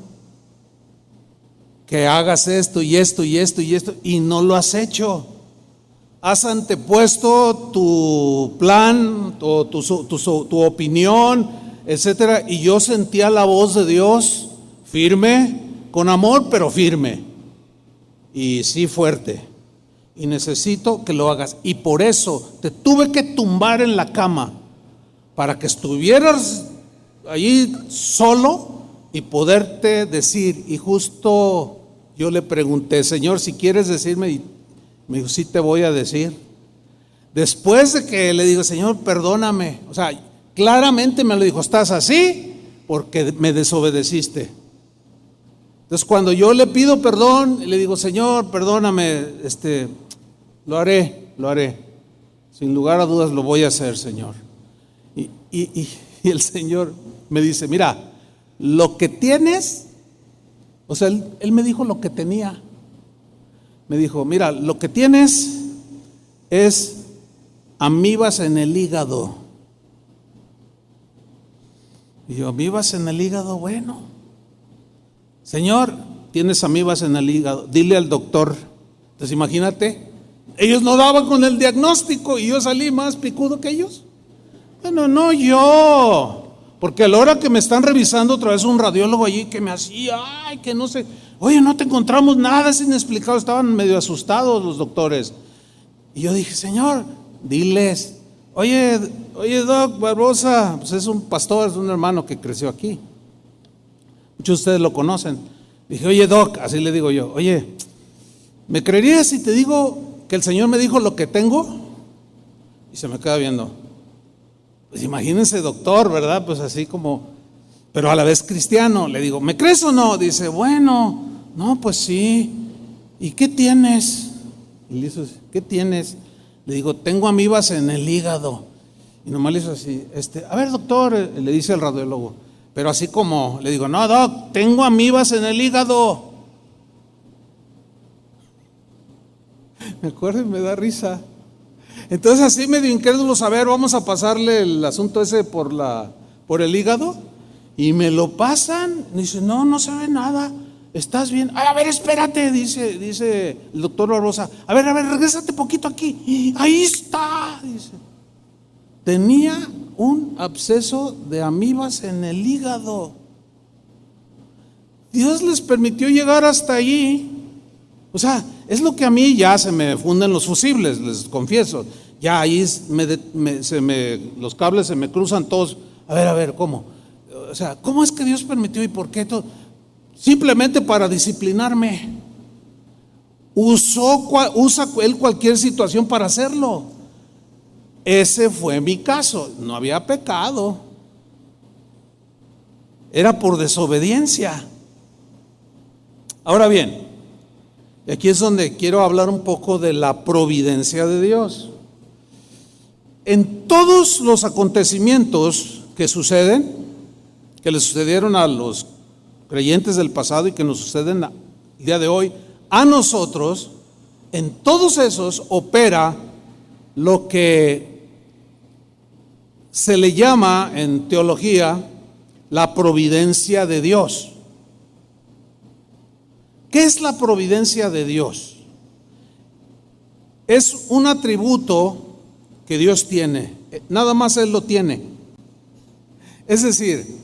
que hagas esto y esto y esto y esto, y no lo has hecho. Has antepuesto tu plan, tu opinión, etcétera. Y yo sentía la voz de Dios firme, con amor, pero firme. Y sí, fuerte. Y necesito que lo hagas. Y por eso te tuve que tumbar en la cama, para que estuvieras allí solo y poderte decir. Y justo yo le pregunté, Señor, si quieres decirme, y me dijo, sí te voy a decir. Después de que le digo, Señor, perdóname, o sea, claramente me lo dijo, estás así porque me desobedeciste. Entonces cuando yo le pido perdón, le digo, Señor, perdóname, lo haré, sin lugar a dudas lo voy a hacer, Señor. Y el Señor me dice, mira, lo que tienes, o sea, él me dijo lo que tenía. Me dijo, mira, lo que tienes es amibas en el hígado. Y yo, amibas en el hígado, bueno, Señor, tienes amibas en el hígado, dile al doctor. Entonces imagínate, ellos no daban con el diagnóstico y yo salí más picudo que ellos. Bueno, no yo, porque a la hora que me están revisando otra vez un radiólogo allí que me hacía, ay, que no sé, oye, no te encontramos nada, es inexplicado, estaban medio asustados los doctores. Y yo dije, Señor, diles, oye, Doc Barbosa, pues es un pastor, es un hermano que creció aquí. Muchos de ustedes lo conocen. Dije, oye, Doc, así le digo yo, oye, ¿me creerías si te digo que el Señor me dijo lo que tengo? Y se me queda viendo. Pues imagínense, doctor, ¿verdad? Pues así como, pero a la vez cristiano. Le digo, ¿me crees o no? Dice, bueno, no, pues sí. ¿Y qué tienes? Y le hizo así, ¿qué tienes? Le digo, tengo amibas en el hígado. Y nomás le hizo así, a ver, doctor, le dice el radiólogo, pero así como, le digo, no, Doc, tengo amibas en el hígado. Me acuerdo y me da risa. Entonces así medio incrédulos, a ver, vamos a pasarle el asunto ese por el hígado. Y me lo pasan, dice, no se ve nada, ¿estás bien? Ay, a ver, espérate, dice el doctor Barbosa, a ver, regrésate poquito aquí. Ahí está, dice. Tenía un absceso de amibas en el hígado. Dios les permitió llegar hasta allí. O sea, es lo que a mí ya se me funden los fusibles, les confieso. Ya ahí los cables se me cruzan todos. A ver, ¿cómo? O sea, ¿cómo es que Dios permitió y por qué todo? Simplemente para disciplinarme. Usa él cualquier situación para hacerlo. Ese fue mi caso. No había pecado. Era por desobediencia. Ahora bien, y aquí es donde quiero hablar un poco de la providencia de Dios. En todos los acontecimientos que suceden, que le sucedieron a los creyentes del pasado y que nos suceden el día de hoy, a nosotros, en todos esos opera lo que se le llama en teología la providencia de Dios. ¿Qué es la providencia de Dios? Es un atributo que Dios tiene, nada más Él lo tiene. Es decir,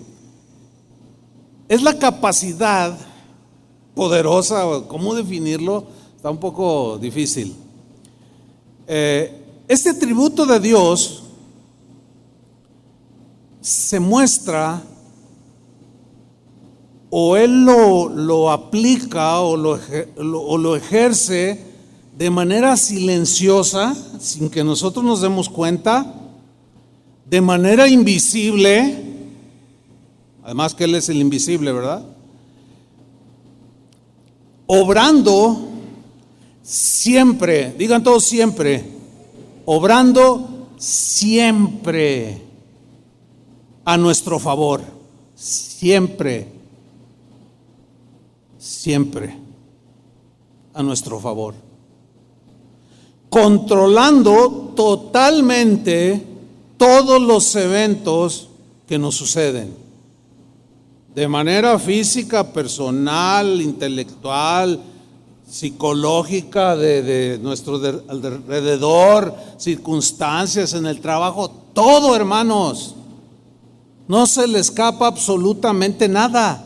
es la capacidad poderosa, ¿cómo definirlo? Está un poco difícil. Este atributo de Dios se muestra, o Él lo aplica o lo ejerce de manera silenciosa, sin que nosotros nos demos cuenta, de manera invisible, además que Él es el invisible, ¿verdad? Obrando siempre, digan todos siempre, obrando siempre a nuestro favor, siempre a nuestro favor, controlando totalmente todos los eventos que nos suceden, de manera física, personal, intelectual, psicológica, de nuestro alrededor, circunstancias en el trabajo, todo, hermanos. No se le escapa absolutamente nada.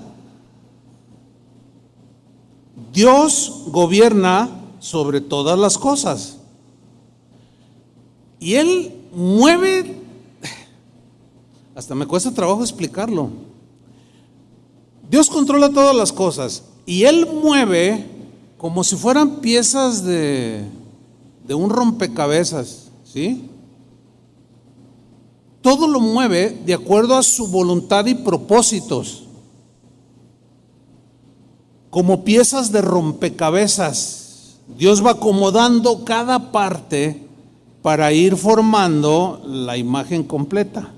Dios gobierna sobre todas las cosas. Y Él mueve, hasta me cuesta trabajo explicarlo. Dios controla todas las cosas y Él mueve como si fueran piezas de un rompecabezas, ¿sí? Todo lo mueve de acuerdo a su voluntad y propósitos, como piezas de rompecabezas. Dios va acomodando cada parte para ir formando la imagen completa.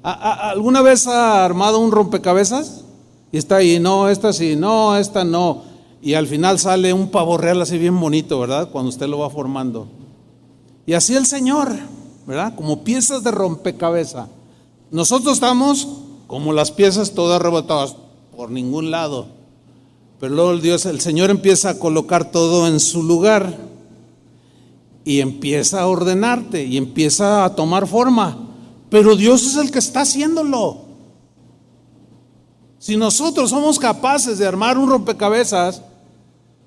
¿Alguna vez ha armado un rompecabezas? Y está ahí, no, esta sí, no, esta no. Y al final sale un pavo real así bien bonito, ¿verdad? Cuando usted lo va formando. Y así el Señor, ¿verdad? Como piezas de rompecabezas. Nosotros estamos como las piezas todas rebotadas. por ningún lado. Pero luego el Señor empieza a colocar todo en su lugar y empieza a ordenarte y empieza a tomar forma. Pero Dios es el que está haciéndolo. Si nosotros somos capaces de armar un rompecabezas,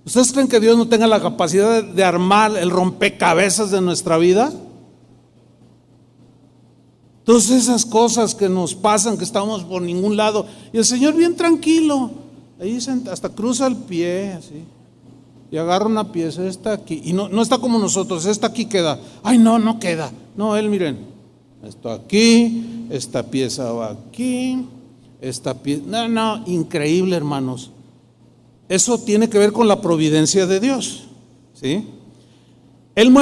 ¿ustedes creen que Dios no tenga la capacidad de armar el rompecabezas de nuestra vida? Todas esas cosas que nos pasan, que estamos por ningún lado, y el Señor bien tranquilo, ahí hasta cruza el pie, así, y agarra una pieza, esta aquí, y no está como nosotros, esta aquí queda, ay no queda, no, Él miren, esto aquí, esta pieza va aquí, esta pieza, no, increíble, hermanos. Eso tiene que ver con la providencia de Dios, ¿sí? Él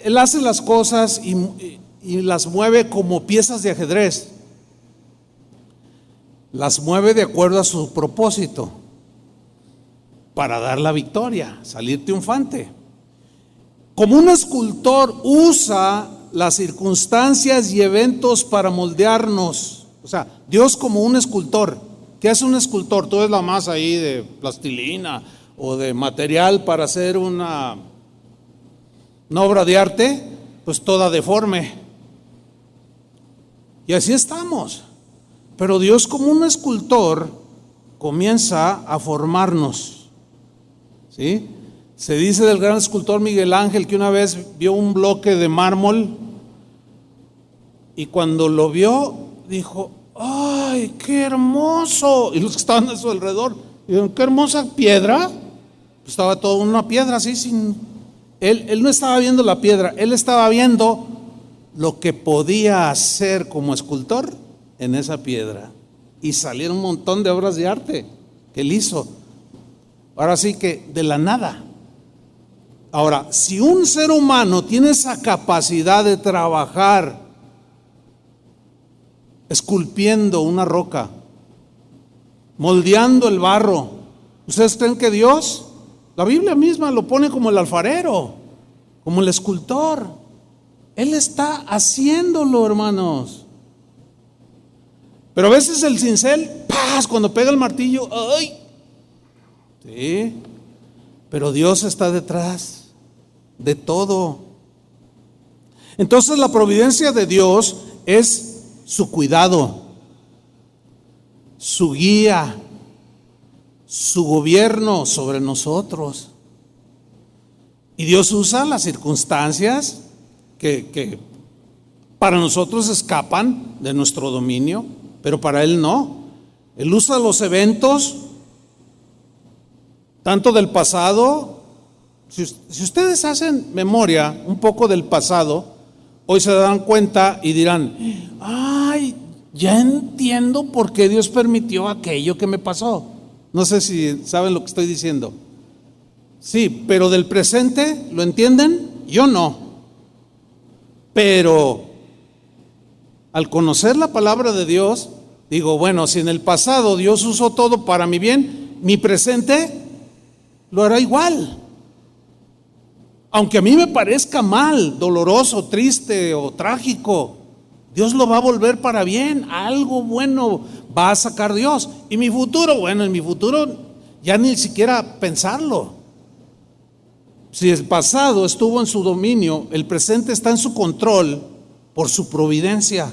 Él hace las cosas y las mueve como piezas de ajedrez. Las mueve de acuerdo a su propósito para dar la victoria, salir triunfante. Como un escultor usa las circunstancias y eventos para moldearnos. O sea, Dios como un escultor. ¿Qué hace un escultor? Tú ves la masa ahí de plastilina o de material para hacer una obra de arte, pues toda deforme. Y así estamos. Pero Dios como un escultor comienza a formarnos, ¿sí? Se dice del gran escultor Miguel Ángel que una vez vio un bloque de mármol y cuando lo vio dijo: ¡ay, qué hermoso! Y los que estaban a su alrededor dijeron: ¡qué hermosa piedra! Pues estaba todo una piedra así sin... Él no estaba viendo la piedra, él estaba viendo lo que podía hacer como escultor en esa piedra. Y salieron un montón de obras de arte que él hizo. Ahora sí que de la nada. Ahora, si un ser humano tiene esa capacidad de trabajar esculpiendo una roca, moldeando el barro, ¿ustedes creen que Dios? La Biblia misma lo pone como el alfarero, como el escultor. Él está haciéndolo, hermanos. Pero a veces el cincel, ¡paz!, cuando pega el martillo, ¡ay! Sí, pero Dios está detrás de todo. Entonces la providencia de Dios es su cuidado, su guía, su gobierno sobre nosotros. Y Dios usa las circunstancias que para nosotros escapan de nuestro dominio, pero para Él no. Él usa los eventos, tanto del pasado. Si ustedes hacen memoria un poco del pasado, hoy se dan cuenta y dirán: ay, ya entiendo por qué Dios permitió aquello que me pasó. No sé si saben lo que estoy diciendo. Sí, pero del presente, ¿lo entienden? Yo no. Pero al conocer la palabra de Dios, digo, bueno, si en el pasado Dios usó todo para mi bien, mi presente lo hará igual. Aunque a mí me parezca mal, doloroso, triste o trágico, Dios lo va a volver para bien. Algo bueno va a sacar Dios. Y mi futuro, bueno, en mi futuro ya ni siquiera pensarlo. Si el pasado estuvo en su dominio, el presente está en su control por su providencia.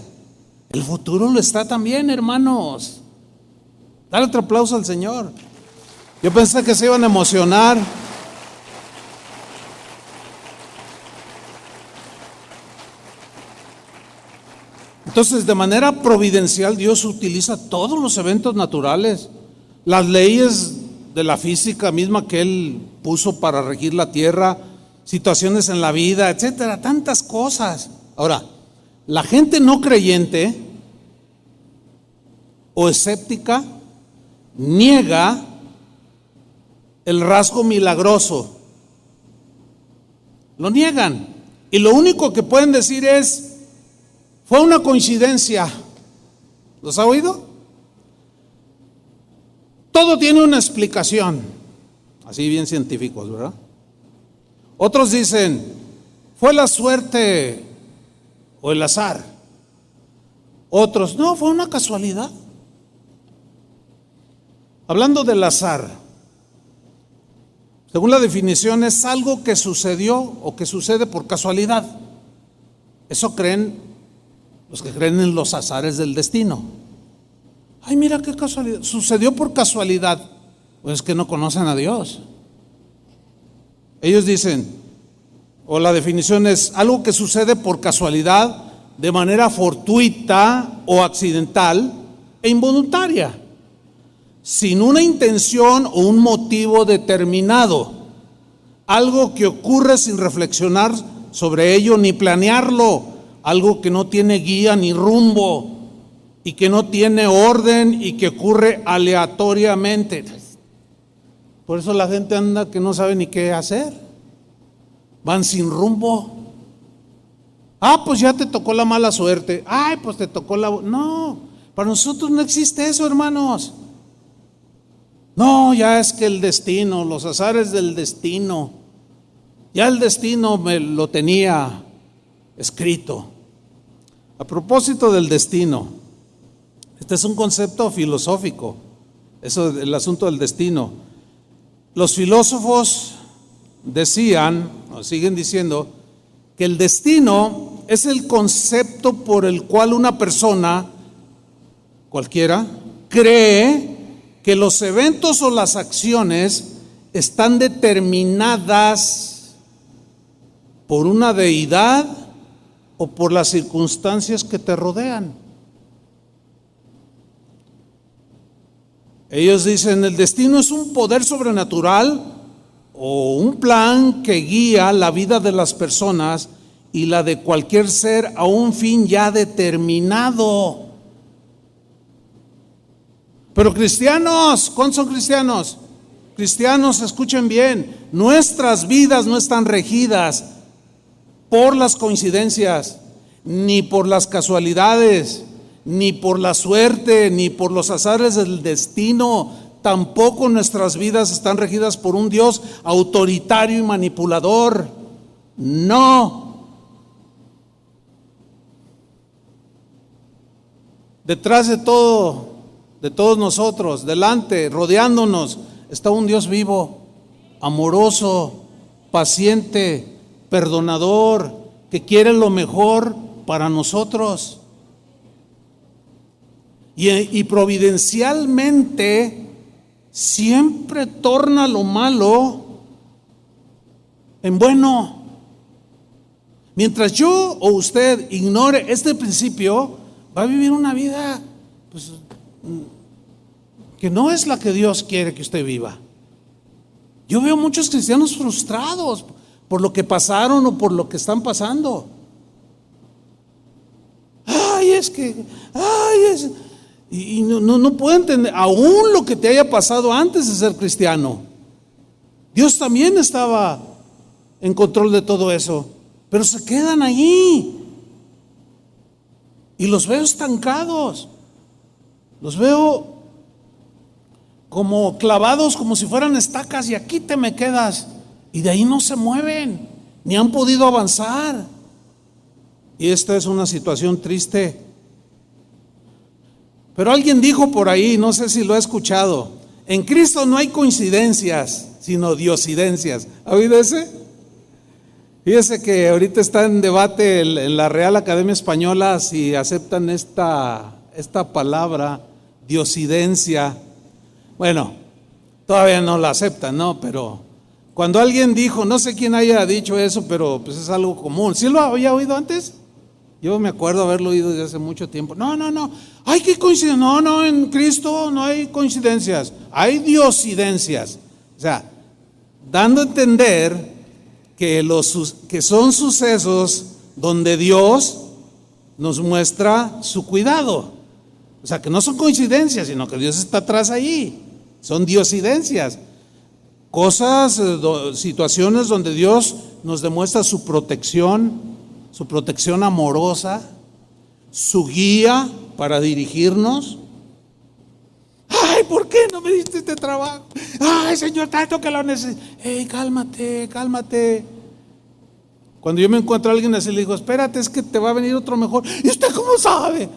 El futuro lo está también, hermanos. Dale otro aplauso al Señor. Yo pensé que se iban a emocionar. Entonces, de manera providencial, Dios utiliza todos los eventos naturales, las leyes de la física misma que Él puso para regir la tierra, situaciones en la vida, etcétera, tantas cosas. Ahora, la gente no creyente o escéptica niega el rasgo milagroso. Lo niegan. Y lo único que pueden decir es: fue una coincidencia. ¿Los ha oído? Todo tiene una explicación. Así bien científicos, ¿verdad? Otros dicen: fue la suerte o el azar. Otros: no, fue una casualidad. Hablando del azar, según la definición, es algo que sucedió o que sucede por casualidad. Eso creen los que creen en los azares del destino. Ay, mira qué casualidad, sucedió por casualidad. Pues es que no conocen a Dios. Ellos dicen, o la definición es algo que sucede por casualidad, de manera fortuita o accidental e involuntaria, sin una intención o un motivo determinado, algo que ocurre sin reflexionar sobre ello ni planearlo, algo que no tiene guía ni rumbo y que no tiene orden y que ocurre aleatoriamente. Por eso la gente anda que no sabe ni qué hacer, van sin rumbo. Ah, pues ya te tocó la mala suerte. Ay, pues te tocó la... No, para nosotros no existe eso, hermanos. No, ya es que el destino, los azares del destino, ya el destino me lo tenía escrito. A propósito del destino, este es un concepto filosófico, eso del asunto del destino. Los filósofos decían, o siguen diciendo, que el destino es el concepto por el cual una persona, cualquiera, cree que los eventos o las acciones están determinadas por una deidad o por las circunstancias que te rodean. Ellos dicen, el destino es un poder sobrenatural o un plan que guía la vida de las personas y la de cualquier ser a un fin ya determinado. Pero cristianos, ¿cuántos son cristianos? Cristianos, escuchen bien, nuestras vidas no están regidas por las coincidencias, ni por las casualidades, ni por la suerte, ni por los azares del destino. Tampoco nuestras vidas están regidas por un Dios autoritario y manipulador. No. Detrás de todo, de todos nosotros, delante, rodeándonos, está un Dios vivo, amoroso, paciente, perdonador, que quiere lo mejor para nosotros. Y providencialmente siempre torna lo malo en bueno. Mientras yo o usted ignore este principio, va a vivir una vida pues, que no es la que Dios quiere que usted viva. Yo veo muchos cristianos frustrados por lo que pasaron o por lo que están pasando. Y no puedo entender aún lo que te haya pasado antes de ser cristiano. Dios también estaba en control de todo eso, pero se quedan allí y los veo estancados, los veo como clavados, como si fueran estacas, y aquí te me quedas, y de ahí no se mueven, ni han podido avanzar. Y esta es una situación triste. Pero alguien dijo por ahí, no sé si lo ha escuchado, en Cristo no hay coincidencias, sino diosidencias. ¿Ha oído ese? Fíjese que ahorita está en debate en la Real Academia Española si aceptan esta palabra, diosidencia. Bueno, todavía no la aceptan, ¿no? Pero cuando alguien dijo, no sé quién haya dicho eso, pero pues es algo común. ¿Sí lo había oído antes? Yo me acuerdo haberlo oído desde hace mucho tiempo. No, ay, qué coincidencia. No, en Cristo no hay coincidencias, hay diosidencias. O sea, dando a entender que son sucesos donde Dios nos muestra su cuidado. O sea, que no son coincidencias, sino que Dios está atrás ahí. Son diosidencias. Cosas, situaciones donde Dios nos demuestra su protección amorosa, su guía para dirigirnos. Ay, ¿por qué no me diste este trabajo? Ay, Señor, tanto que lo necesito. Hey, cálmate. Cuando yo me encuentro a alguien así, le digo, espérate, es que te va a venir otro mejor. ¿Y usted cómo sabe?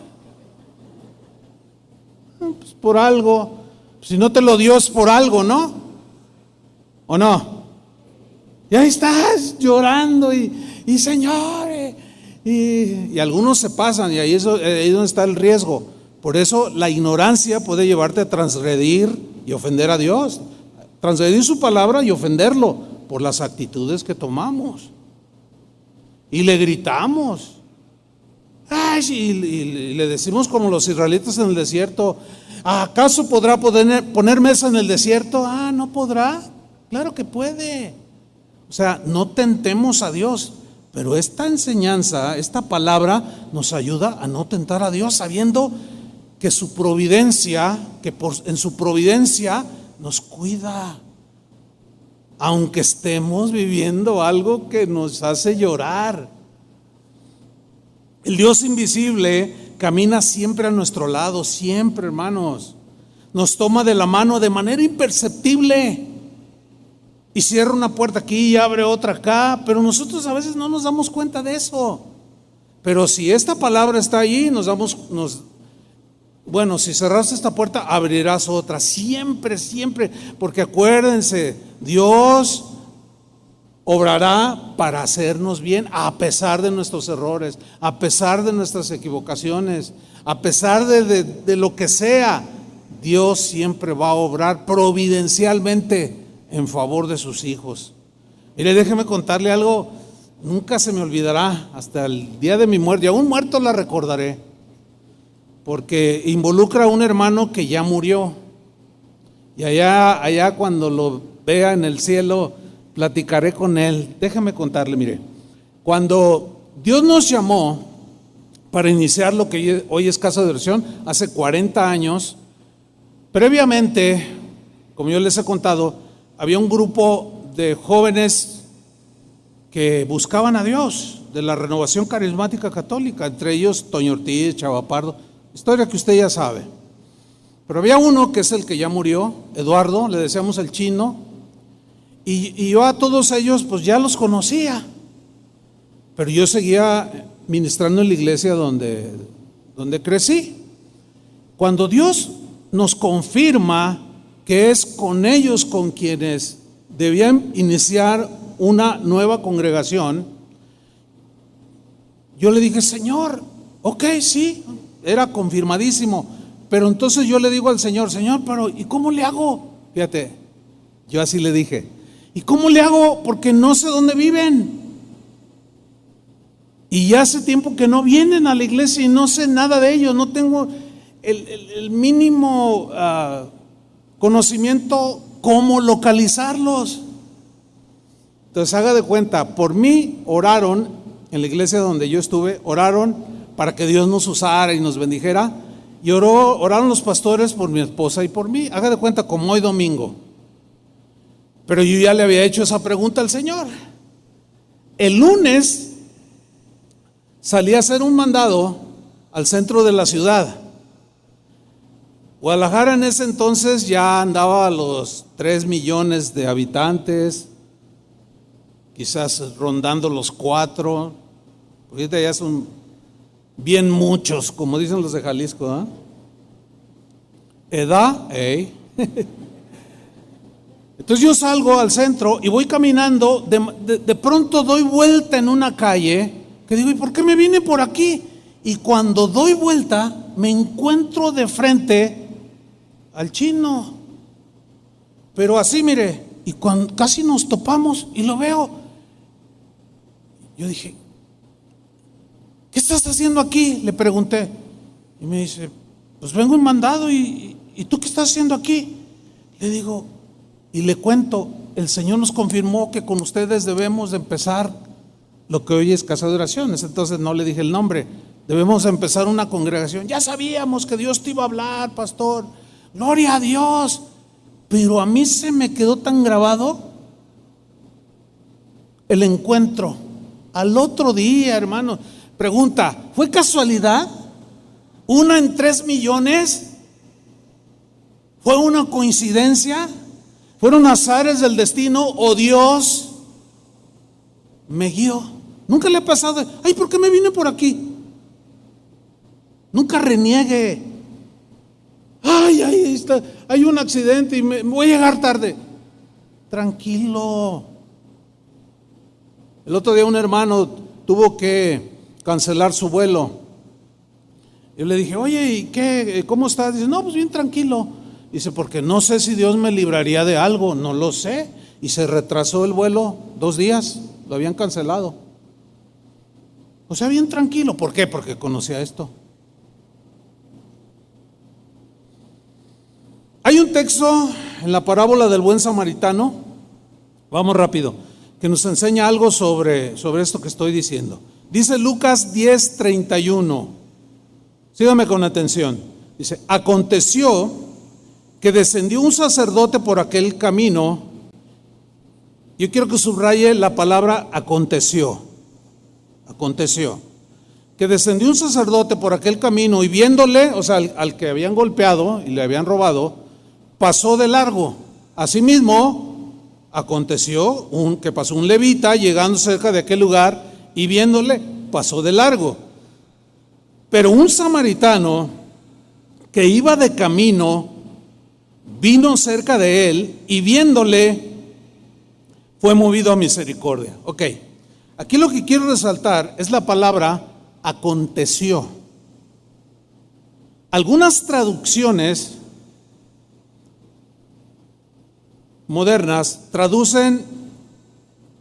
Pues por algo. Si no te lo dio es por algo, ¿no? ¿O no? Y ahí estás llorando y Señor, y algunos se pasan, y ahí es donde está el riesgo. Por eso la ignorancia puede llevarte a transgredir y ofender a Dios, transgredir su palabra y ofenderlo por las actitudes que tomamos. Y le gritamos. Ay, y le decimos como los israelitas en el desierto: ¿acaso podrá poner mesa en el desierto? No podrá. Claro que puede. O sea, no tentemos a Dios. Pero esta enseñanza, esta palabra nos ayuda a no tentar a Dios, sabiendo que su providencia, en su providencia nos cuida, aunque estemos viviendo algo que nos hace llorar. El Dios invisible camina siempre a nuestro lado, siempre, hermanos. Nos toma de la mano de manera imperceptible y cierra una puerta aquí y abre otra acá, pero nosotros a veces no nos damos cuenta de eso. Pero si esta palabra está allí, bueno, si cerraste esta puerta, abrirás otra, siempre, siempre, porque acuérdense, Dios obrará para hacernos bien a pesar de nuestros errores, a pesar de nuestras equivocaciones, a pesar de lo que sea. Dios siempre va a obrar providencialmente en favor de sus hijos. Mire, déjeme contarle algo, nunca se me olvidará hasta el día de mi muerte, y aún muerto la recordaré, porque involucra a un hermano que ya murió, y allá cuando lo vea en el cielo platicaré con él. Déjame contarle, mire, cuando Dios nos llamó para iniciar lo que hoy es Casa de Oración, hace 40 años, previamente, como yo les he contado, había un grupo de jóvenes que buscaban a Dios, de la Renovación Carismática Católica, entre ellos Toño Ortiz, Chava Pardo, historia que usted ya sabe. Pero había uno que es el que ya murió, Eduardo, le decíamos el Chino, y yo a todos ellos pues ya los conocía, pero yo seguía ministrando en la iglesia donde crecí. Cuando Dios nos confirma que es con ellos con quienes debían iniciar una nueva congregación, yo le dije: Señor, ok, sí, era confirmadísimo, pero entonces yo le digo al Señor: Señor, pero ¿y cómo le hago? Fíjate, yo así le dije: ¿y cómo le hago? Porque no sé dónde viven, y ya hace tiempo que no vienen a la iglesia y no sé nada de ellos, no tengo el mínimo conocimiento cómo localizarlos. Entonces haga de cuenta, por mí oraron, en la iglesia donde yo estuve, oraron para que Dios nos usara y nos bendijera, y oraron los pastores por mi esposa y por mí. Haga de cuenta como hoy domingo. Pero yo ya le había hecho esa pregunta al Señor. El lunes salí a hacer un mandado al centro de la ciudad. Guadalajara en ese entonces ya andaba a los 3 millones de habitantes, quizás rondando los 4, ahorita ya son bien muchos, como dicen los de Jalisco, Edad, Entonces yo salgo al centro y voy caminando, de pronto doy vuelta en una calle, que digo: ¿y por qué me vine por aquí? Y cuando doy vuelta me encuentro de frente al Chino, pero así, mire, y cuando casi nos topamos y lo veo, yo dije: ¿qué estás haciendo aquí? Le pregunté, y me dice: pues vengo en mandado. ¿Y tú qué estás haciendo aquí? Le digo, y le cuento: el Señor nos confirmó que con ustedes debemos de empezar lo que hoy es Casa de Oración. Entonces no le dije el nombre, debemos empezar una congregación. Ya sabíamos que Dios te iba a hablar, pastor, gloria a Dios, pero a mí se me quedó tan grabado el encuentro. Al otro día, hermano, pregunta: ¿fue casualidad? ¿Una en 3 millones? ¿Fue una coincidencia? ¿Fueron azares del destino o Dios me guió? Nunca le ha pasado: ay, ¿por qué me vine por aquí? Nunca reniegue. Ay, ahí está, hay un accidente y me voy a llegar tarde. Tranquilo. El otro día un hermano tuvo que cancelar su vuelo. Yo le dije, oye, ¿y qué? ¿Cómo estás? Dice, no, pues bien tranquilo. Dice, porque no sé si Dios me libraría de algo, no lo sé. Y se retrasó el vuelo 2 días, lo habían cancelado. O sea, bien tranquilo. ¿Por qué? Porque conocía esto. Hay un texto en la parábola del buen samaritano, vamos rápido, que nos enseña algo sobre esto que estoy diciendo. Dice Lucas 10:31. Sígame con atención. Dice, aconteció que descendió un sacerdote por aquel camino. Yo quiero que subraye la palabra aconteció. Aconteció. Que descendió un sacerdote por aquel camino y viéndole, o sea, al que habían golpeado y le habían robado, pasó de largo. Asimismo, aconteció que pasó un levita llegando cerca de aquel lugar y viéndole, pasó de largo. Pero un samaritano que iba de camino vino cerca de él y viéndole fue movido a misericordia. Ok, aquí lo que quiero resaltar es la palabra aconteció. Algunas traducciones modernas traducen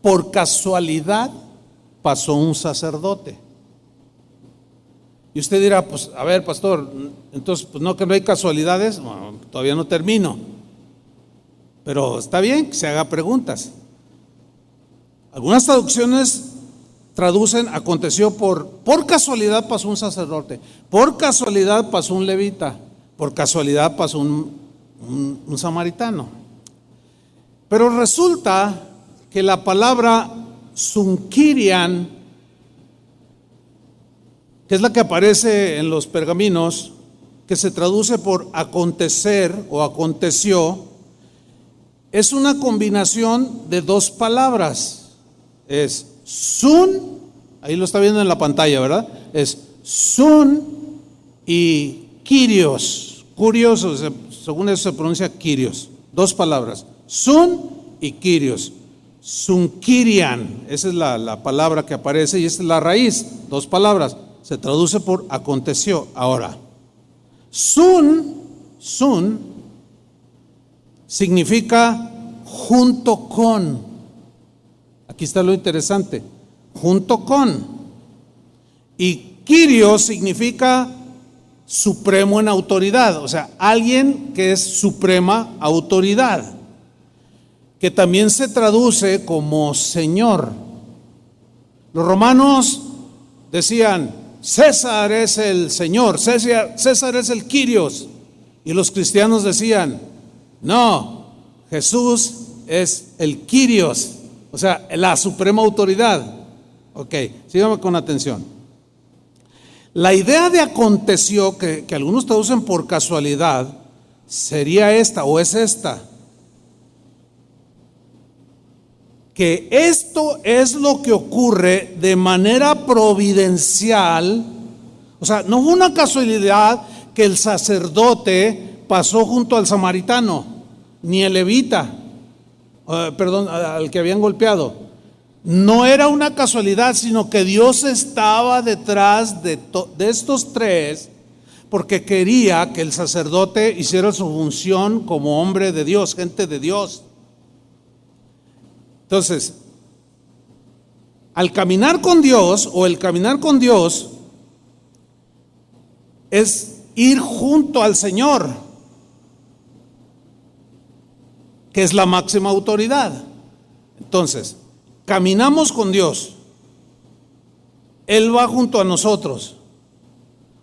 por casualidad pasó un sacerdote. Y usted dirá, pues a ver, pastor, entonces pues no, que no hay casualidades. Bueno, todavía no termino, pero está bien que se haga preguntas. Algunas traducciones traducen aconteció por casualidad pasó un sacerdote, por casualidad pasó un levita, por casualidad pasó un samaritano. Pero resulta que la palabra sunkirian, que es la que aparece en los pergaminos, que se traduce por acontecer o aconteció, es una combinación de 2 palabras. Es sun, ahí lo está viendo en la pantalla, ¿verdad? Es sun y kyrios. Curioso, según eso se pronuncia kyrios. 2 palabras, sun y kyrios. Sunkirian, esa es la palabra que aparece y esa es la raíz. 2 palabras. Se traduce por aconteció. Ahora, sun significa junto con. Aquí está lo interesante, junto con. Y Kyrios significa supremo en autoridad, o sea, alguien que es suprema autoridad, que también se traduce como Señor. Los romanos decían, César es el Señor, César es el Kyrios. Y los cristianos decían, no, Jesús es el Kyrios, o sea, la suprema autoridad. Ok, síganme con atención. La idea de aconteció, que algunos traducen por casualidad, sería esta o es esta. Que esto es lo que ocurre de manera providencial. O sea, no fue una casualidad que el sacerdote pasó junto al samaritano, ni el levita, al que habían golpeado. No era una casualidad, sino que Dios estaba detrás de estos 3, porque quería que el sacerdote hiciera su función como hombre de Dios, gente de Dios. Entonces, al caminar con Dios, o el caminar con Dios, es ir junto al Señor, que es la máxima autoridad. Entonces, caminamos con Dios, Él va junto a nosotros.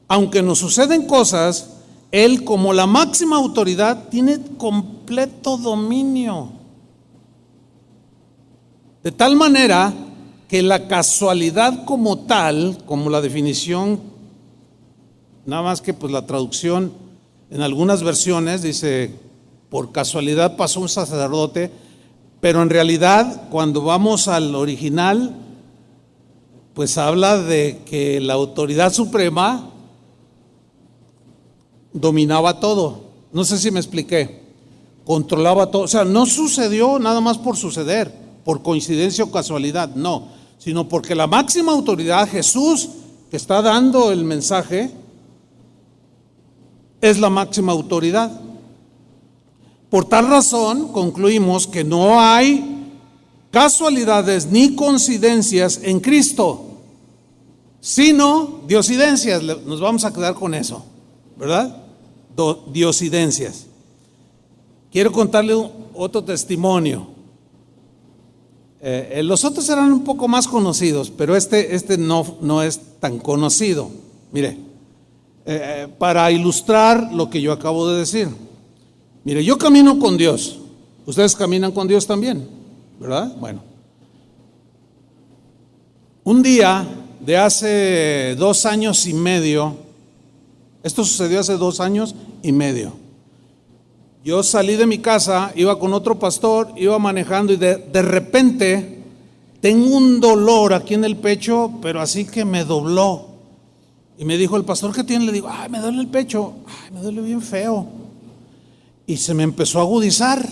Aunque nos suceden cosas, Él, como la máxima autoridad, tiene completo dominio. De tal manera que la casualidad como tal, como la definición, nada más que pues la traducción en algunas versiones dice, por casualidad pasó un sacerdote, pero en realidad cuando vamos al original, pues habla de que la autoridad suprema dominaba todo. No sé si me expliqué. Controlaba todo. O sea, no sucedió nada más por suceder, por coincidencia o casualidad, no. Sino porque la máxima autoridad, Jesús, que está dando el mensaje, es la máxima autoridad. Por tal razón, concluimos que no hay casualidades ni coincidencias en Cristo, sino diosidencias. Nos vamos a quedar con eso, ¿verdad? Diosidencias. Quiero contarle otro testimonio. Los otros eran un poco más conocidos, pero este no es tan conocido. Mire, para ilustrar lo que yo acabo de decir. Mire, yo camino con Dios. Ustedes caminan con Dios también, ¿verdad? Bueno. Un día de hace 2 años y medio, esto sucedió hace 2 años y medio. Yo salí de mi casa, iba con otro pastor, iba manejando y de repente tengo un dolor aquí en el pecho, pero así que me dobló. Y me dijo el pastor, ¿qué tiene? Le digo, ay, me duele el pecho, ay, me duele bien feo. Y se me empezó a agudizar.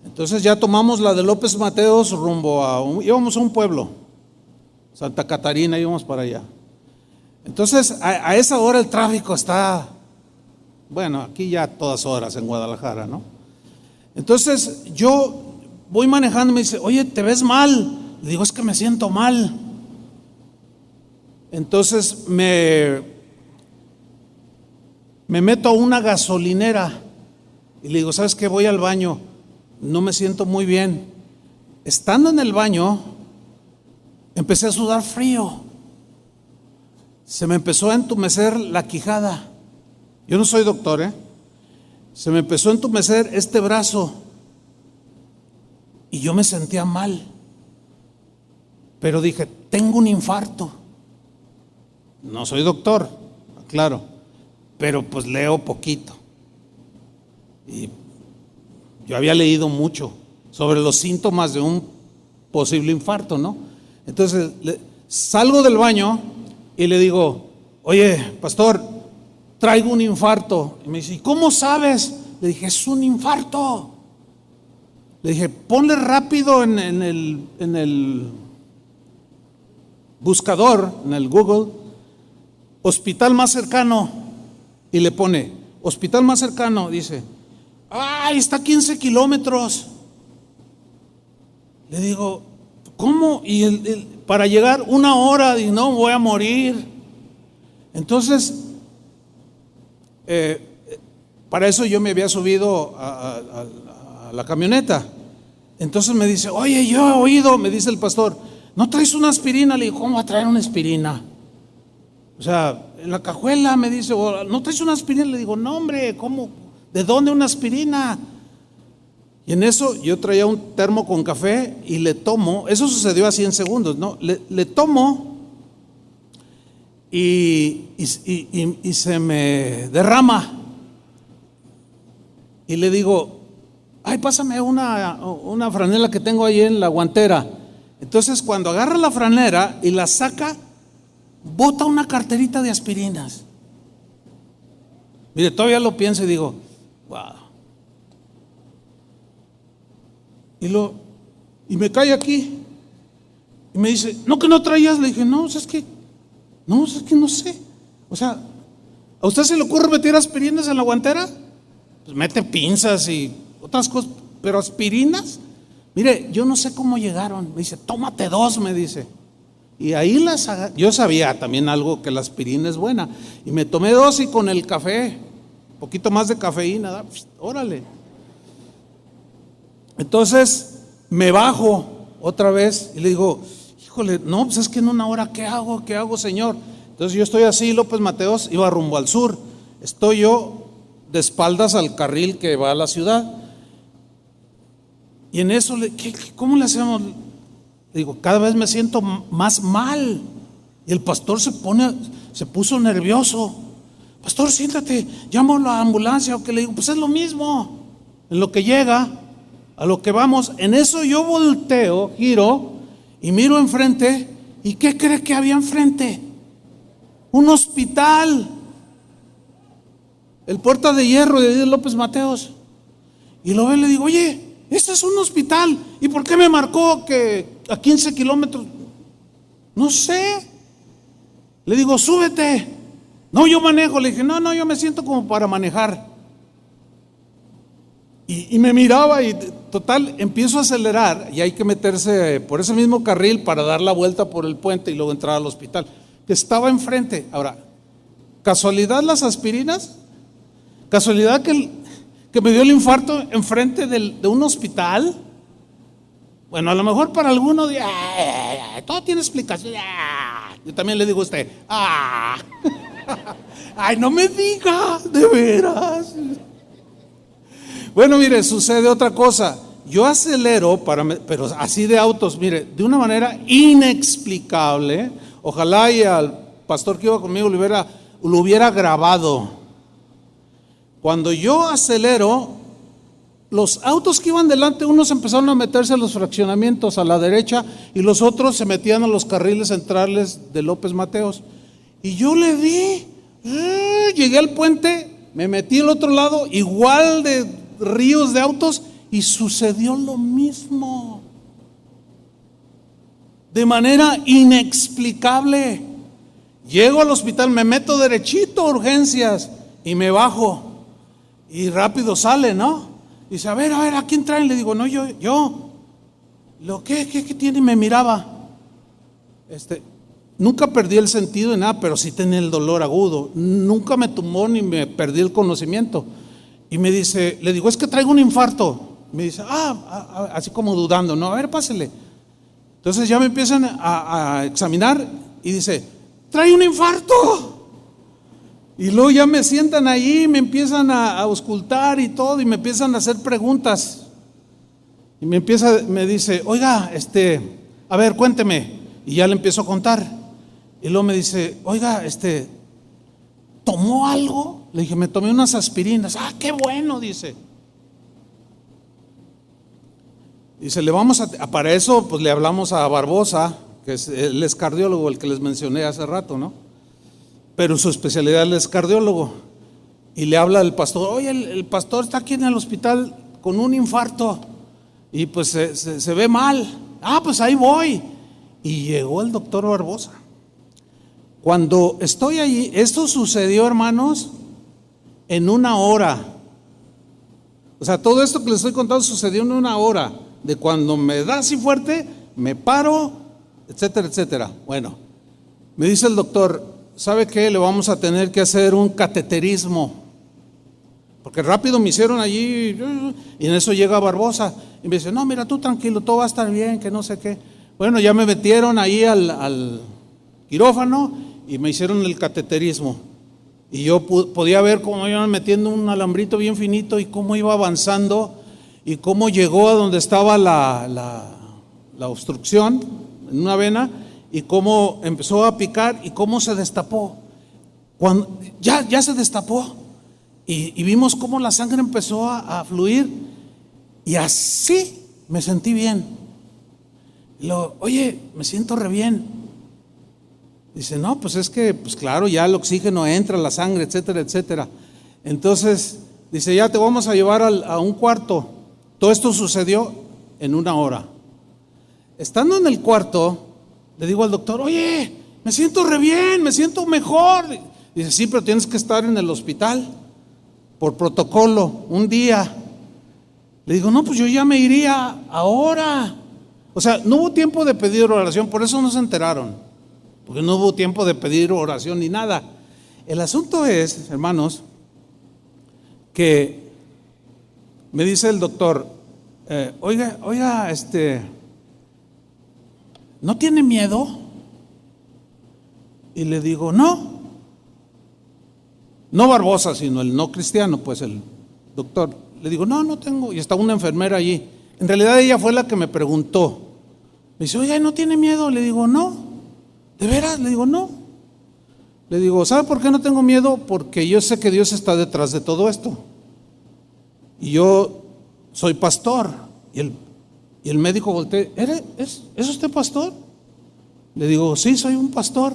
Entonces ya tomamos la de López Mateos rumbo íbamos a un pueblo, Santa Catarina, íbamos para allá. Entonces a esa hora el tráfico está, bueno, aquí ya a todas horas en Guadalajara, ¿no? Entonces yo voy manejando y me dice, oye, ¿te ves mal? Le digo, es que me siento mal. Entonces me meto a una gasolinera y le digo, ¿sabes qué? Voy al baño, no me siento muy bien. Estando en el baño, empecé a sudar frío. Se me empezó a entumecer la quijada. Yo no soy doctor, Se me empezó a entumecer este brazo y yo me sentía mal. Pero dije, tengo un infarto. No soy doctor, claro, pero pues leo poquito. Y yo había leído mucho sobre los síntomas de un posible infarto, ¿no? Entonces salgo del baño y le digo, oye, pastor, traigo un infarto. Y me dice, ¿y cómo sabes? Le dije, es un infarto. Le dije, ponle rápido en el buscador, en el Google, hospital más cercano. Y le pone, hospital más cercano, dice, ¡ay, está a 15 kilómetros! Le digo, ¿cómo? Y para llegar 1 hora, y no, voy a morir. Entonces, para eso yo me había subido a la camioneta. Entonces me dice, oye, yo he oído, me dice el pastor, ¿no traes una aspirina? Le digo, ¿cómo va a traer una aspirina? O sea, en la cajuela me dice, ¿no traes una aspirina? Le digo, no, hombre, ¿cómo? ¿De dónde una aspirina? Y en eso yo traía un termo con café y le tomo, eso sucedió así en segundos, ¿no? Le tomo y se me derrama. Y le digo, ay, pásame una franela que tengo ahí en la guantera. Entonces cuando agarra la franela y la saca, bota una carterita de aspirinas. Mire, todavía lo pienso y digo, wow. Y me cae aquí. Y me dice, ¿no que no traías? Le dije, no, es que no sé. O sea, ¿a usted se le ocurre meter aspirinas en la guantera? Pues mete pinzas y otras cosas, pero aspirinas, mire, yo no sé cómo llegaron. Me dice, tómate 2, me dice. Y ahí yo sabía también algo, que la aspirina es buena. Y me tomé 2 y con el café, un poquito más de cafeína, órale. Entonces me bajo otra vez y le digo, híjole, no, pues es que en 1 hora, ¿qué hago, Señor? Entonces yo estoy así, López Mateos iba rumbo al sur. Estoy yo de espaldas al carril que va a la ciudad. Y en eso, ¿cómo le hacemos? Le digo, cada vez me siento más mal. Y el pastor se puso nervioso. Pastor, siéntate, llamo a la ambulancia. O que le digo, pues es lo mismo. En lo que llega, a lo que vamos. En eso yo volteo, giro y miro enfrente. ¿Y qué cree que había enfrente? Un hospital. el Puerta de Hierro de López Mateos. Y lo veo y le digo, oye, este es un hospital. ¿Y por qué me marcó que a 15 kilómetros? No sé. Le digo, súbete. No, yo manejo. Le dije, no, yo me siento como para manejar. Y me miraba y total, empiezo a acelerar y hay que meterse por ese mismo carril para dar la vuelta por el puente y luego entrar al hospital, que estaba enfrente. Ahora, ¿casualidad las aspirinas? ¿Casualidad que me dio el infarto enfrente de un hospital? Bueno, a lo mejor para algunos, todo tiene explicación. Yo también le digo a usted, ay, no me diga, de veras. Bueno, mire, sucede otra cosa. Yo acelero, pero así de autos, mire, de una manera inexplicable. Ojalá y al pastor que iba conmigo lo hubiera grabado. Cuando yo acelero, los autos que iban delante, unos empezaron a meterse a los fraccionamientos a la derecha y los otros se metían a los carriles centrales de López Mateos. Y yo le di, llegué al puente, me metí al otro lado, igual de ríos de autos, y sucedió lo mismo. De manera inexplicable. Llego al hospital, me meto derechito a urgencias y me bajo. Y rápido sale, ¿no? Dice, a ver, ¿a quién traen? Le digo, no, yo. ¿Qué tiene? Me miraba. Nunca perdí el sentido de nada, pero sí tenía el dolor agudo. Nunca me tumbó ni me perdí el conocimiento. Y me dice, le digo, es que traigo un infarto. Me dice, así como dudando, no, a ver, pásele. Entonces ya me empiezan a examinar y dice, trae un infarto. Y luego ya me sientan ahí, me empiezan a auscultar y todo, y me empiezan a hacer preguntas. Y me dice, oiga, a ver, cuénteme. Y ya le empiezo a contar. Y luego me dice, oiga, ¿tomó algo? Le dije, me tomé unas aspirinas. Qué bueno, dice. Dice, para eso pues le hablamos a Barbosa, que él es cardiólogo, el que les mencioné hace rato, ¿no? Pero su especialidad es cardiólogo. Y le habla al pastor, oye, el pastor está aquí en el hospital con un infarto y pues se ve mal. Pues ahí voy. Y llegó el doctor Barbosa. Cuando estoy allí, esto sucedió, hermanos, en una hora. O sea, todo esto que les estoy contando sucedió en una hora. De cuando me da así fuerte, me paro, etcétera, etcétera. Bueno, me dice el doctor, ¿sabe qué? Le vamos a tener que hacer un cateterismo. Porque rápido me hicieron allí, y en eso llega Barbosa. Y me dice, no, mira, tú tranquilo, todo va a estar bien, que no sé qué. Bueno, ya me metieron ahí al quirófano y me hicieron el cateterismo. Y yo podía ver cómo iban metiendo un alambrito bien finito y cómo iba avanzando y cómo llegó a donde estaba la obstrucción en una vena y cómo empezó a picar y cómo se destapó. Cuando ya se destapó y vimos cómo la sangre empezó a fluir y así me sentí bien. Oye, me siento re bien. Dice, no, pues es que, pues claro, ya el oxígeno entra, la sangre, etcétera, etcétera. Entonces, dice, ya te vamos a llevar a un cuarto. Todo esto sucedió en una hora. Estando en el cuarto, le digo al doctor, oye, me siento re bien, me siento mejor. Dice, sí, pero tienes que estar en el hospital por protocolo, un día. Le digo, no, pues yo ya me iría ahora. O sea, no hubo tiempo de pedir oración, por eso no se enteraron. Porque no hubo tiempo de pedir oración ni nada. El asunto es, hermanos, que me dice el doctor, oiga, ¿no tiene miedo? Y le digo, no Barbosa, sino el no cristiano, pues el doctor. Le digo, no tengo. Y está una enfermera allí. En realidad ella fue la que me preguntó. Me dice, oiga, ¿no tiene miedo? Le digo, no. ¿De veras? Le digo, no. Le digo, ¿sabe por qué no tengo miedo? Porque yo sé que Dios está detrás de todo esto. Y yo soy pastor. Y el médico voltea, ¿es usted pastor? Le digo, sí, soy un pastor.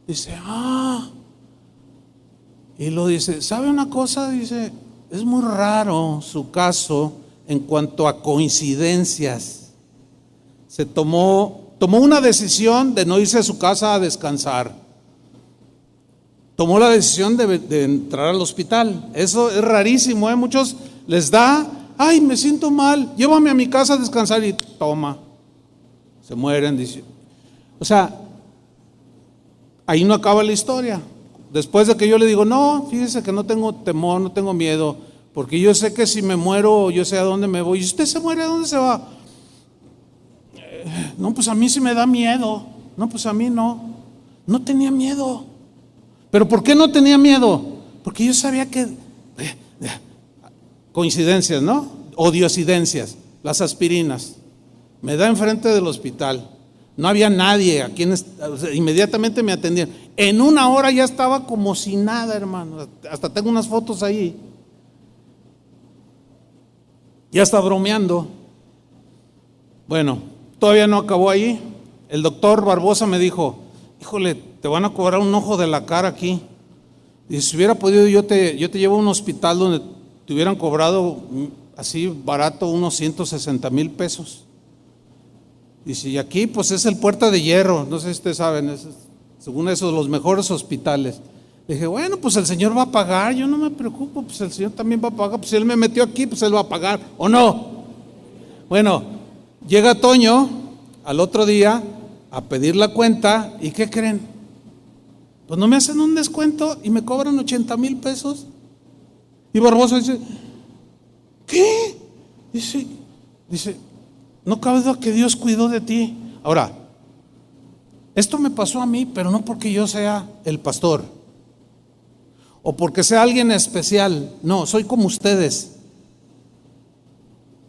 Dice, Y lo dice, ¿sabe una cosa? Dice, es muy raro su caso en cuanto a coincidencias. Se tomó una decisión de no irse a su casa a descansar. Tomó la decisión de entrar al hospital. Eso es rarísimo, ¿eh? Muchos les da, ay, me siento mal, llévame a mi casa a descansar, y toma, se mueren. Dice. O sea, ahí no acaba la historia. Después de que yo le digo, no, fíjese que no tengo temor, no tengo miedo, porque yo sé que si me muero, yo sé a dónde me voy. ¿Y usted se muere, a dónde se va? No, pues a mí sí me da miedo. No, pues a mí no. No tenía miedo. ¿Pero por qué no tenía miedo? Porque yo sabía que coincidencias, ¿no? O diosidencias, las aspirinas. Me da enfrente del hospital. No había nadie a quienes, o sea, inmediatamente me atendían. En una hora ya estaba como si nada, hermano. Hasta tengo unas fotos ahí. Ya está bromeando. Bueno, todavía no acabó ahí. El doctor Barbosa me dijo, híjole, te van a cobrar un ojo de la cara aquí. Y si hubiera podido, yo te llevo a un hospital donde te hubieran cobrado así barato unos 160 mil pesos. Y si aquí pues es el Puerta de Hierro, no sé si ustedes saben, es, según eso, los mejores hospitales. Le dije, bueno, pues el Señor va a pagar, yo no me preocupo, pues el Señor también va a pagar, pues si Él me metió aquí, pues Él va a pagar, ¿o no? Bueno, llega Toño al otro día a pedir la cuenta, ¿y qué creen? Pues no me hacen un descuento y me cobran 80 mil pesos. Y Barbosa dice, ¿qué? Dice, no cabe duda que Dios cuidó de ti. Ahora, esto me pasó a mí, pero no porque yo sea el pastor o porque sea alguien especial. No, soy como ustedes.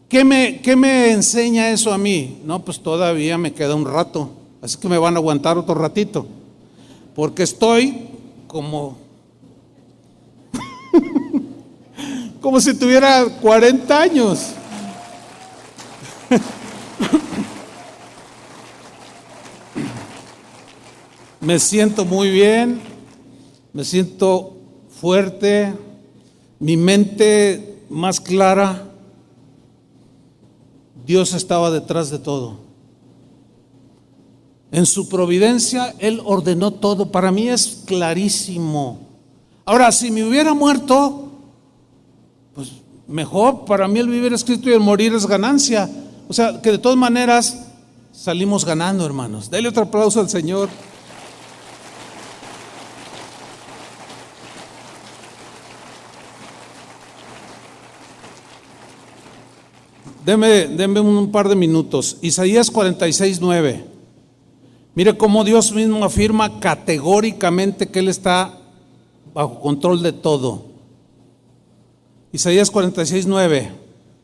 ¿Qué me enseña eso a mí? No, pues todavía me queda un rato, así que me van a aguantar otro ratito, porque estoy como como si tuviera 40 años. Me siento muy bien, me siento fuerte, mi mente más clara. Dios estaba detrás de todo. En su providencia Él ordenó todo. Para mí es clarísimo. Ahora, si me hubiera muerto, pues mejor. Para mí el vivir es Cristo y el morir es ganancia. O sea, que de todas maneras salimos ganando, hermanos. Dale otro aplauso al Señor. Denme un par de minutos. Isaías 46:9. Mire cómo Dios mismo afirma categóricamente que Él está bajo control de todo. Isaías 46:9,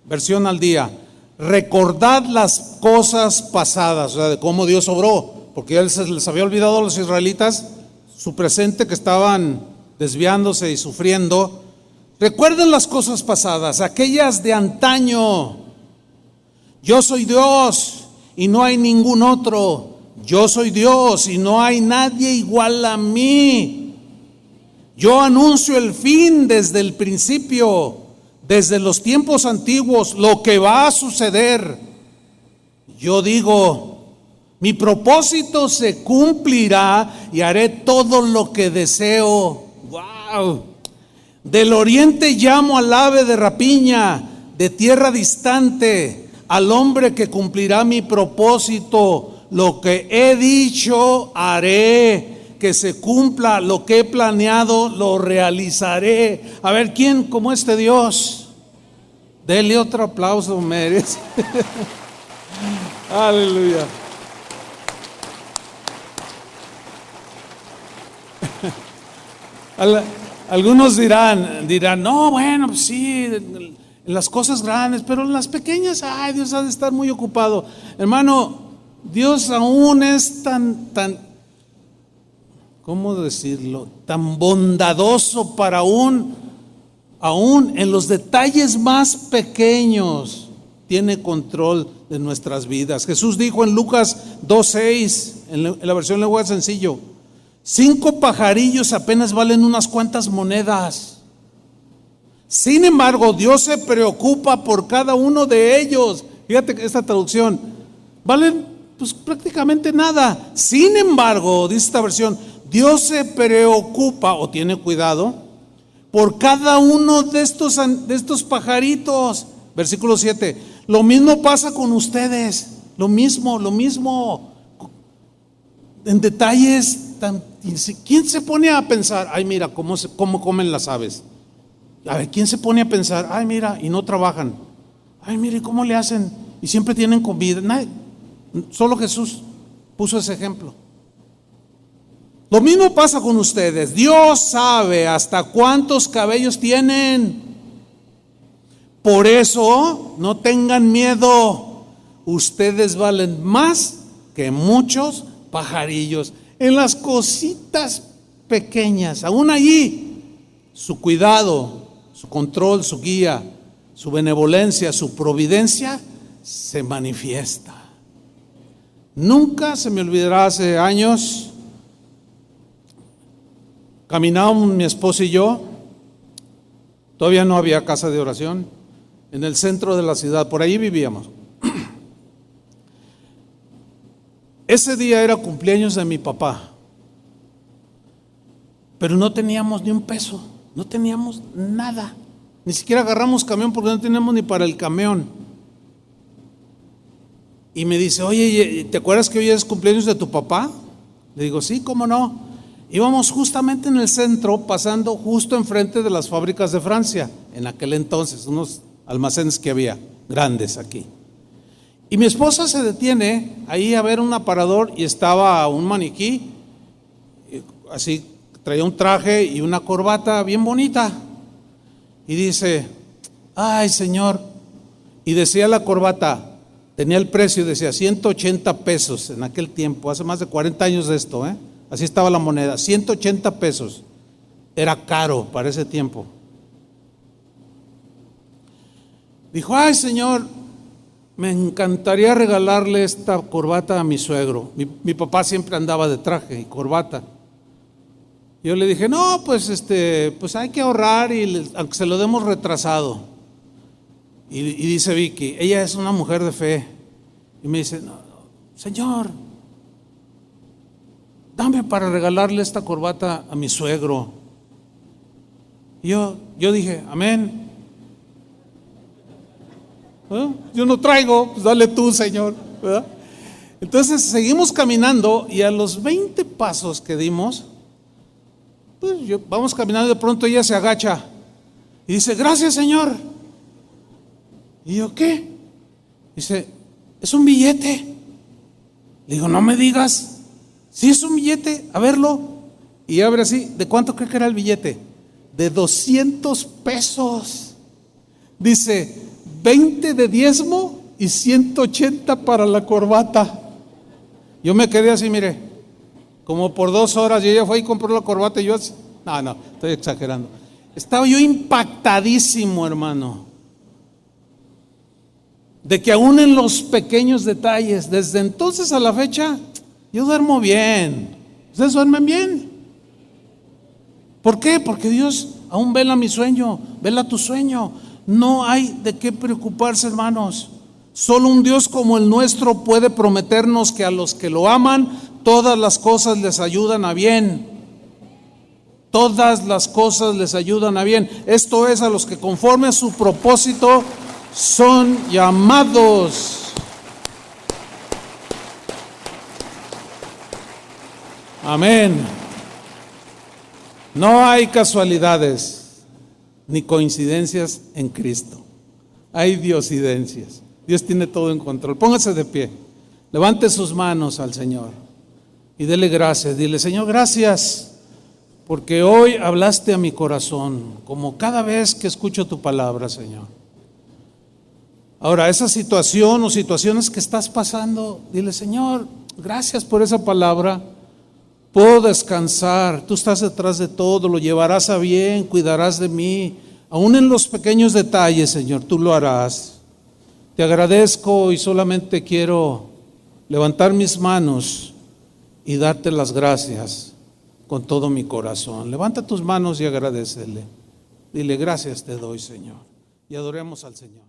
versión al día. Recordad las cosas pasadas, o sea, de cómo Dios obró, porque ya se les había olvidado a los israelitas su presente, que estaban desviándose y sufriendo. Recuerden las cosas pasadas, aquellas de antaño. Yo soy Dios y no hay ningún otro. Yo soy Dios y no hay nadie igual a mí. Yo anuncio el fin desde el principio, desde los tiempos antiguos, lo que va a suceder. Yo digo, mi propósito se cumplirá y haré todo lo que deseo. ¡Wow! Del oriente llamo al ave de rapiña, de tierra distante, al hombre que cumplirá mi propósito. Lo que he dicho haré, que se cumpla lo que he planeado, lo realizaré. A ver, ¿quién como este Dios? Dele otro aplauso, merece. Aleluya. Algunos dirán, no, bueno, pues sí, en las cosas grandes, pero en las pequeñas, ay, Dios ha de estar muy ocupado. Hermano, Dios aún es tan, ¿cómo decirlo? Tan bondadoso para aún en los detalles más pequeños, tiene control de nuestras vidas. Jesús dijo en Lucas 2:6, en la versión lenguaje sencillo, 5 pajarillos apenas valen unas cuantas monedas. Sin embargo, Dios se preocupa por cada uno de ellos. Fíjate esta traducción. Valen pues prácticamente nada. Sin embargo, dice esta versión, Dios se preocupa o tiene cuidado por cada uno de estos pajaritos. Versículo 7. Lo mismo pasa con ustedes. Lo mismo. En detalles. ¿Quién se pone a pensar? Ay, mira cómo comen las aves. A ver, ¿quién se pone a pensar? Ay, mira, y no trabajan. Ay, mire, ¿cómo le hacen? Y siempre tienen comida. Solo Jesús puso ese ejemplo. Lo mismo pasa con ustedes. Dios sabe hasta cuántos cabellos tienen. Por eso, no tengan miedo. Ustedes valen más que muchos pajarillos. En las cositas pequeñas, aún allí, su cuidado, su control, su guía, su benevolencia, su providencia se manifiesta. Nunca se me olvidará, hace años caminábamos mi esposa y yo, todavía no había casa de oración, en el centro de la ciudad, por ahí vivíamos. Ese día era cumpleaños de mi papá, pero no teníamos ni un peso, no teníamos nada, ni siquiera agarramos camión porque no teníamos ni para el camión. Y me dice, oye, ¿te acuerdas que hoy es cumpleaños de tu papá? Le digo, sí, ¿cómo no? Íbamos justamente en el centro, pasando justo enfrente de las fábricas de Francia, en aquel entonces, unos almacenes que había, grandes aquí. Y mi esposa se detiene ahí a ver un aparador y estaba un maniquí, así, traía un traje y una corbata bien bonita. Y dice, ay Señor, y decía la corbata, tenía el precio, decía 180 pesos en aquel tiempo, hace más de 40 años de esto, así estaba la moneda, 180 pesos, era caro para ese tiempo. Dijo, ay Señor, me encantaría regalarle esta corbata a mi suegro. Mi papá siempre andaba de traje y corbata. Yo le dije, no, pues pues hay que ahorrar y aunque se lo demos retrasado. Y dice Vicky, ella es una mujer de fe. Y me dice, no, Señor, dame para regalarle esta corbata a mi suegro. Y yo dije, amén. Yo no traigo, pues dale tú, Señor, ¿verdad? Entonces seguimos caminando y a los 20 pasos que dimos, pues vamos caminando y de pronto ella se agacha y dice, gracias Señor. Y yo, ¿qué? Dice, es un billete. Le digo, no me digas. Sí, es un billete, a verlo. Y abre así, ¿de cuánto cree que era el billete? De 200 pesos. Dice, 20 de diezmo y 180 para la corbata. Yo me quedé así, mire, como por 2 horas, y ella fue y compró la corbata y yo así, no, estoy exagerando. Estaba yo impactadísimo, hermano, de que aún en los pequeños detalles, desde entonces a la fecha, yo duermo bien. ¿Ustedes duermen bien? ¿Por qué? Porque Dios aún vela mi sueño, vela tu sueño. No hay de qué preocuparse, hermanos. Solo un Dios como el nuestro puede prometernos que a los que lo aman, todas las cosas les ayudan a bien. Todas las cosas les ayudan a bien. Esto es, a los que conforme a su propósito son llamados. Amén. No hay casualidades ni coincidencias en Cristo. Hay diosidencias. Dios tiene todo en control. Póngase de pie. Levante sus manos al Señor y dele gracias. Dile, Señor, gracias porque hoy hablaste a mi corazón, como cada vez que escucho tu palabra, Señor. Ahora, esa situación o situaciones que estás pasando, dile, Señor, gracias por esa palabra. Puedo descansar, tú estás detrás de todo, lo llevarás a bien, cuidarás de mí. Aún en los pequeños detalles, Señor, tú lo harás. Te agradezco y solamente quiero levantar mis manos y darte las gracias con todo mi corazón. Levanta tus manos y agradécele. Dile, gracias te doy, Señor. Y adoremos al Señor.